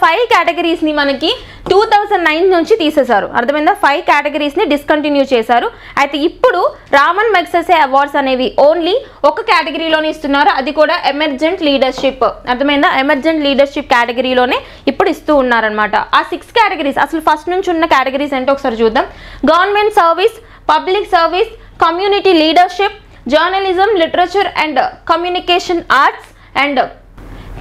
Speaker 1: 5 కేటగిరీస్ని మనకి 2009 నుంచి తీసేశారు. అర్థమైందా? 5 కేటగిరీస్ని డిస్కంటిన్యూ చేశారు. అయితే ఇప్పుడు రామన్ మెగ్సెసే అవార్డ్స్ అనేవి ఓన్లీ ఒక కేటగిరీలోనే ఇస్తున్నారు, అది కూడా ఎమర్జెంట్ లీడర్షిప్. అర్థమైందా? ఎమర్జెంట్ లీడర్షిప్ కేటగిరీలోనే ఇప్పుడు ఇస్తూ ఉన్నారనమాట. ఆ 6 కేటగిరీస్ అసలు ఫస్ట్ నుంచి ఉన్న కేటగిరీస్ ఏంటో ఒకసారి చూద్దాం. Government service, public service, community leadership, journalism, literature and communication, arts and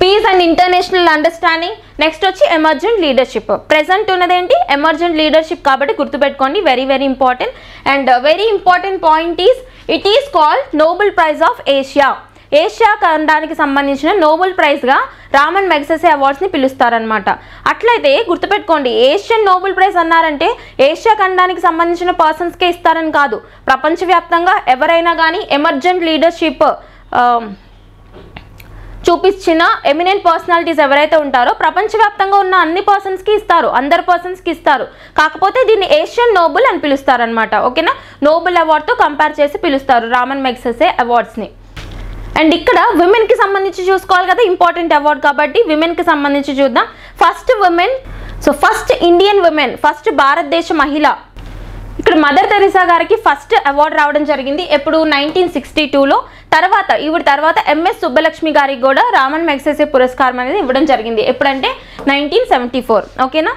Speaker 1: peace and international understanding. Next వచ్చి ఎమర్జెంట్ లీడర్షిప్. ప్రెసెంట్ ఉన్నదేంటి? ఎమర్జెంట్ లీడర్షిప్ కాబట్టి గుర్తుపెట్టుకోండి, very very important. And very important point is it is called Nobel prize of Asia. Asia ఖండానికి సంబంధించిన Nobel ప్రైజ్గా Ramon Magsaysay అవార్డ్స్ని పిలుస్తారనమాట. అట్లయితే గుర్తుపెట్టుకోండి, ఏషియన్ నోబెల్ ప్రైజ్ అన్నారంటే ఏషియా ఖండానికి సంబంధించిన పర్సన్స్కే ఇస్తారని కాదు. ప్రపంచవ్యాప్తంగా ఎవరైనా కానీ ఎమర్జెంట్ లీడర్షిప్ చూపించిన ఎమినెంట్ పర్సనాలిటీస్ ఎవరైతే ఉంటారో ప్రపంచవ్యాప్తంగా ఉన్న అన్ని పర్సన్స్కి ఇస్తారు, అందరు పర్సన్స్కి ఇస్తారు. కాకపోతే దీన్ని ఏషియన్ నోబెల్ అని పిలుస్తారనమాట. ఓకేనా? నోబెల్ అవార్డ్తో కంపేర్ చేసి పిలుస్తారు రామన్ మెగ్సెసే అవార్డ్స్ని. అండ్ ఇక్కడ విమెన్కి సంబంధించి చూసుకోవాలి కదా, ఇంపార్టెంట్ అవార్డ్ కాబట్టి విమెన్కి సంబంధించి చూద్దాం. First women, so first Indian women, first భారతదేశ మహిళ. ఇక్కడ మదర్ తెరిసా గారికి ఫస్ట్ అవార్డు రావడం జరిగింది. ఎప్పుడు? 1962లో. ఈవిడ తర్వాత ఎంఎస్ సుబ్బలక్ష్మి గారికి కూడా రామన్ మెగ్సెసే పురస్కారం అనేది ఇవ్వడం జరిగింది. ఎప్పుడంటే 1974. ఓకేనా?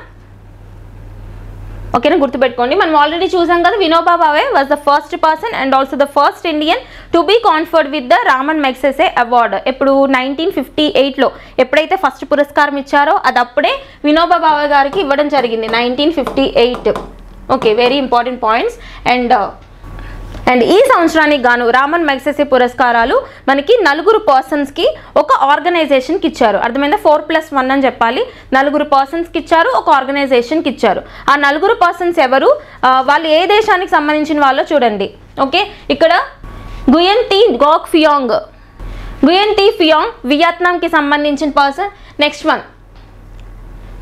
Speaker 1: గుర్తుపెట్టుకోండి. మనం ఆల్రెడీ చూసాం కదా, Vinoba Bhave was the first person and also the first Indian to be conferred with the Raman Magsaysay award. ఎప్పుడు? 1958లో ఎప్పుడైతే ఫస్ట్ పురస్కారం ఇచ్చారో అది అప్పుడే వినోబా భావే గారికి ఇవ్వడం జరిగింది, 1958. Okay, very important points. And ఈ సంవత్సరానికి గాను రామన్ మెగ్సెసే పురస్కారాలు మనకి 4 పర్సన్స్కి ఒక ఆర్గనైజేషన్కి ఇచ్చారు. అర్థమైందా? 4+1 అని చెప్పాలి. 4 పర్సన్స్కి ఇచ్చారు, ఒక ఆర్గనైజేషన్కి ఇచ్చారు. ఆ 4 పర్సన్స్ ఎవరు, వాళ్ళు ఏ దేశానికి సంబంధించిన వాళ్ళో చూడండి. ఓకే, ఇక్కడ గుయెన్ టీ ఫియాంగ్ వియత్నాంకి సంబంధించిన పర్సన్. నెక్స్ట్ వన్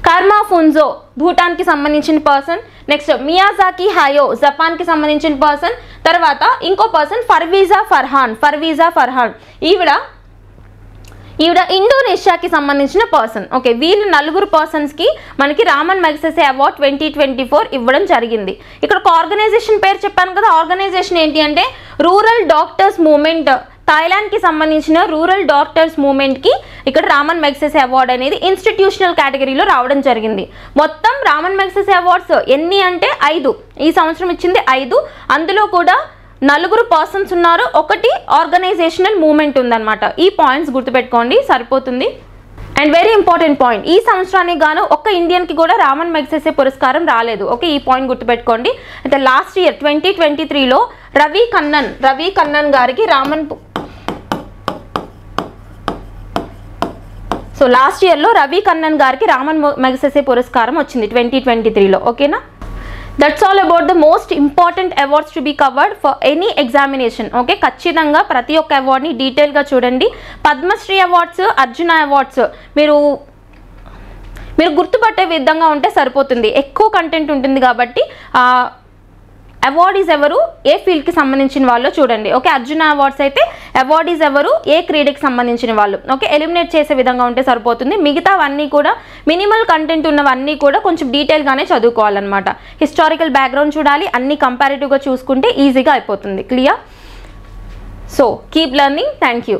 Speaker 1: కర్మా ఫున్జో భూటాన్కి సంబంధించిన పర్సన్. నెక్స్ట్ మియాజాకి హయో జపాన్కి సంబంధించిన పర్సన్. తర్వాత ఇంకో పర్సన్ ఫర్వీజా ఫర్హాన్ ఈవిడ ఇండోనేషియాకి సంబంధించిన పర్సన్. ఓకే, వీళ్ళు 4 పర్సన్స్కి మనకి రామన్ మెగ్సెసే అవార్డ్ 2024 ఇవ్వడం జరిగింది. ఇక్కడ ఒక ఆర్గనైజేషన్ పేరు చెప్పాను కదా, ఆర్గనైజేషన్ ఏంటి అంటే రూరల్ డాక్టర్స్ మూవ్మెంట్ థాయిలాండ్కి సంబంధించిన రూరల్ డాక్టర్స్ మూవ్మెంట్కి ఇక్కడ రామన్ మెగ్సెసే అవార్డు అనేది ఇన్స్టిట్యూషనల్ కేటగిరీలో రావడం జరిగింది. మొత్తం రామన్ మెగ్సెసే అవార్డ్స్ ఎన్ని అంటే 5, ఈ సంవత్సరం ఇచ్చింది 5. అందులో కూడా 4 పర్సన్స్ ఉన్నారు, 1 ఆర్గనైజేషనల్ మూవ్మెంట్ ఉందన్నమాట. ఈ పాయింట్స్ గుర్తుపెట్టుకోండి సరిపోతుంది. అండ్ వెరీ ఇంపార్టెంట్ పాయింట్, ఈ సంవత్సరానికి గాను ఒక్క ఇండియన్కి కూడా రామన్ మెగ్సెసే పురస్కారం రాలేదు. ఓకే, ఈ పాయింట్ గుర్తుపెట్టుకోండి. అయితే లాస్ట్ ఇయర్ 2023లో రవి కన్నన్ గారికి లాస్ట్ ఇయర్లో రవి కన్నన్ గారికి రామన్ మెగ్సెసే పురస్కారం వచ్చింది 2023లో. ఓకేనా? That's all about the most important awards to be covered for any examination. Okay, ఖచ్చితంగా ప్రతి ఒక్క అవార్డ్ని డీటెయిల్గా చూడండి. పద్మశ్రీ అవార్డ్స్, అర్జున అవార్డ్స్ మీరు గుర్తుపట్టే విధంగా ఉంటే సరిపోతుంది. ఎక్కువ కంటెంట్ ఉంటుంది కాబట్టి అవార్డీస్ ఎవరు, ఏ ఫీల్డ్కి సంబంధించిన వాళ్ళు చూడండి. ఓకే, అర్జున అవార్డ్స్ అయితే అవార్డీస్ ఎవరు, ఏ క్రీడకి సంబంధించిన వాళ్ళు. ఓకే, ఎలిమినేట్ చేసే విధంగా ఉంటే సరిపోతుంది. మిగతావన్నీ కూడా మినిమల్ కంటెంట్ ఉన్నవన్నీ కూడా కొంచెం డీటెయిల్గానే చదువుకోవాలన్నమాట. హిస్టారికల్ బ్యాక్గ్రౌండ్ చూడాలి, అన్ని కంపారిటివ్గా చూసుకుంటే ఈజీగా అయిపోతుంది. Clear? So keep learning. Thank you.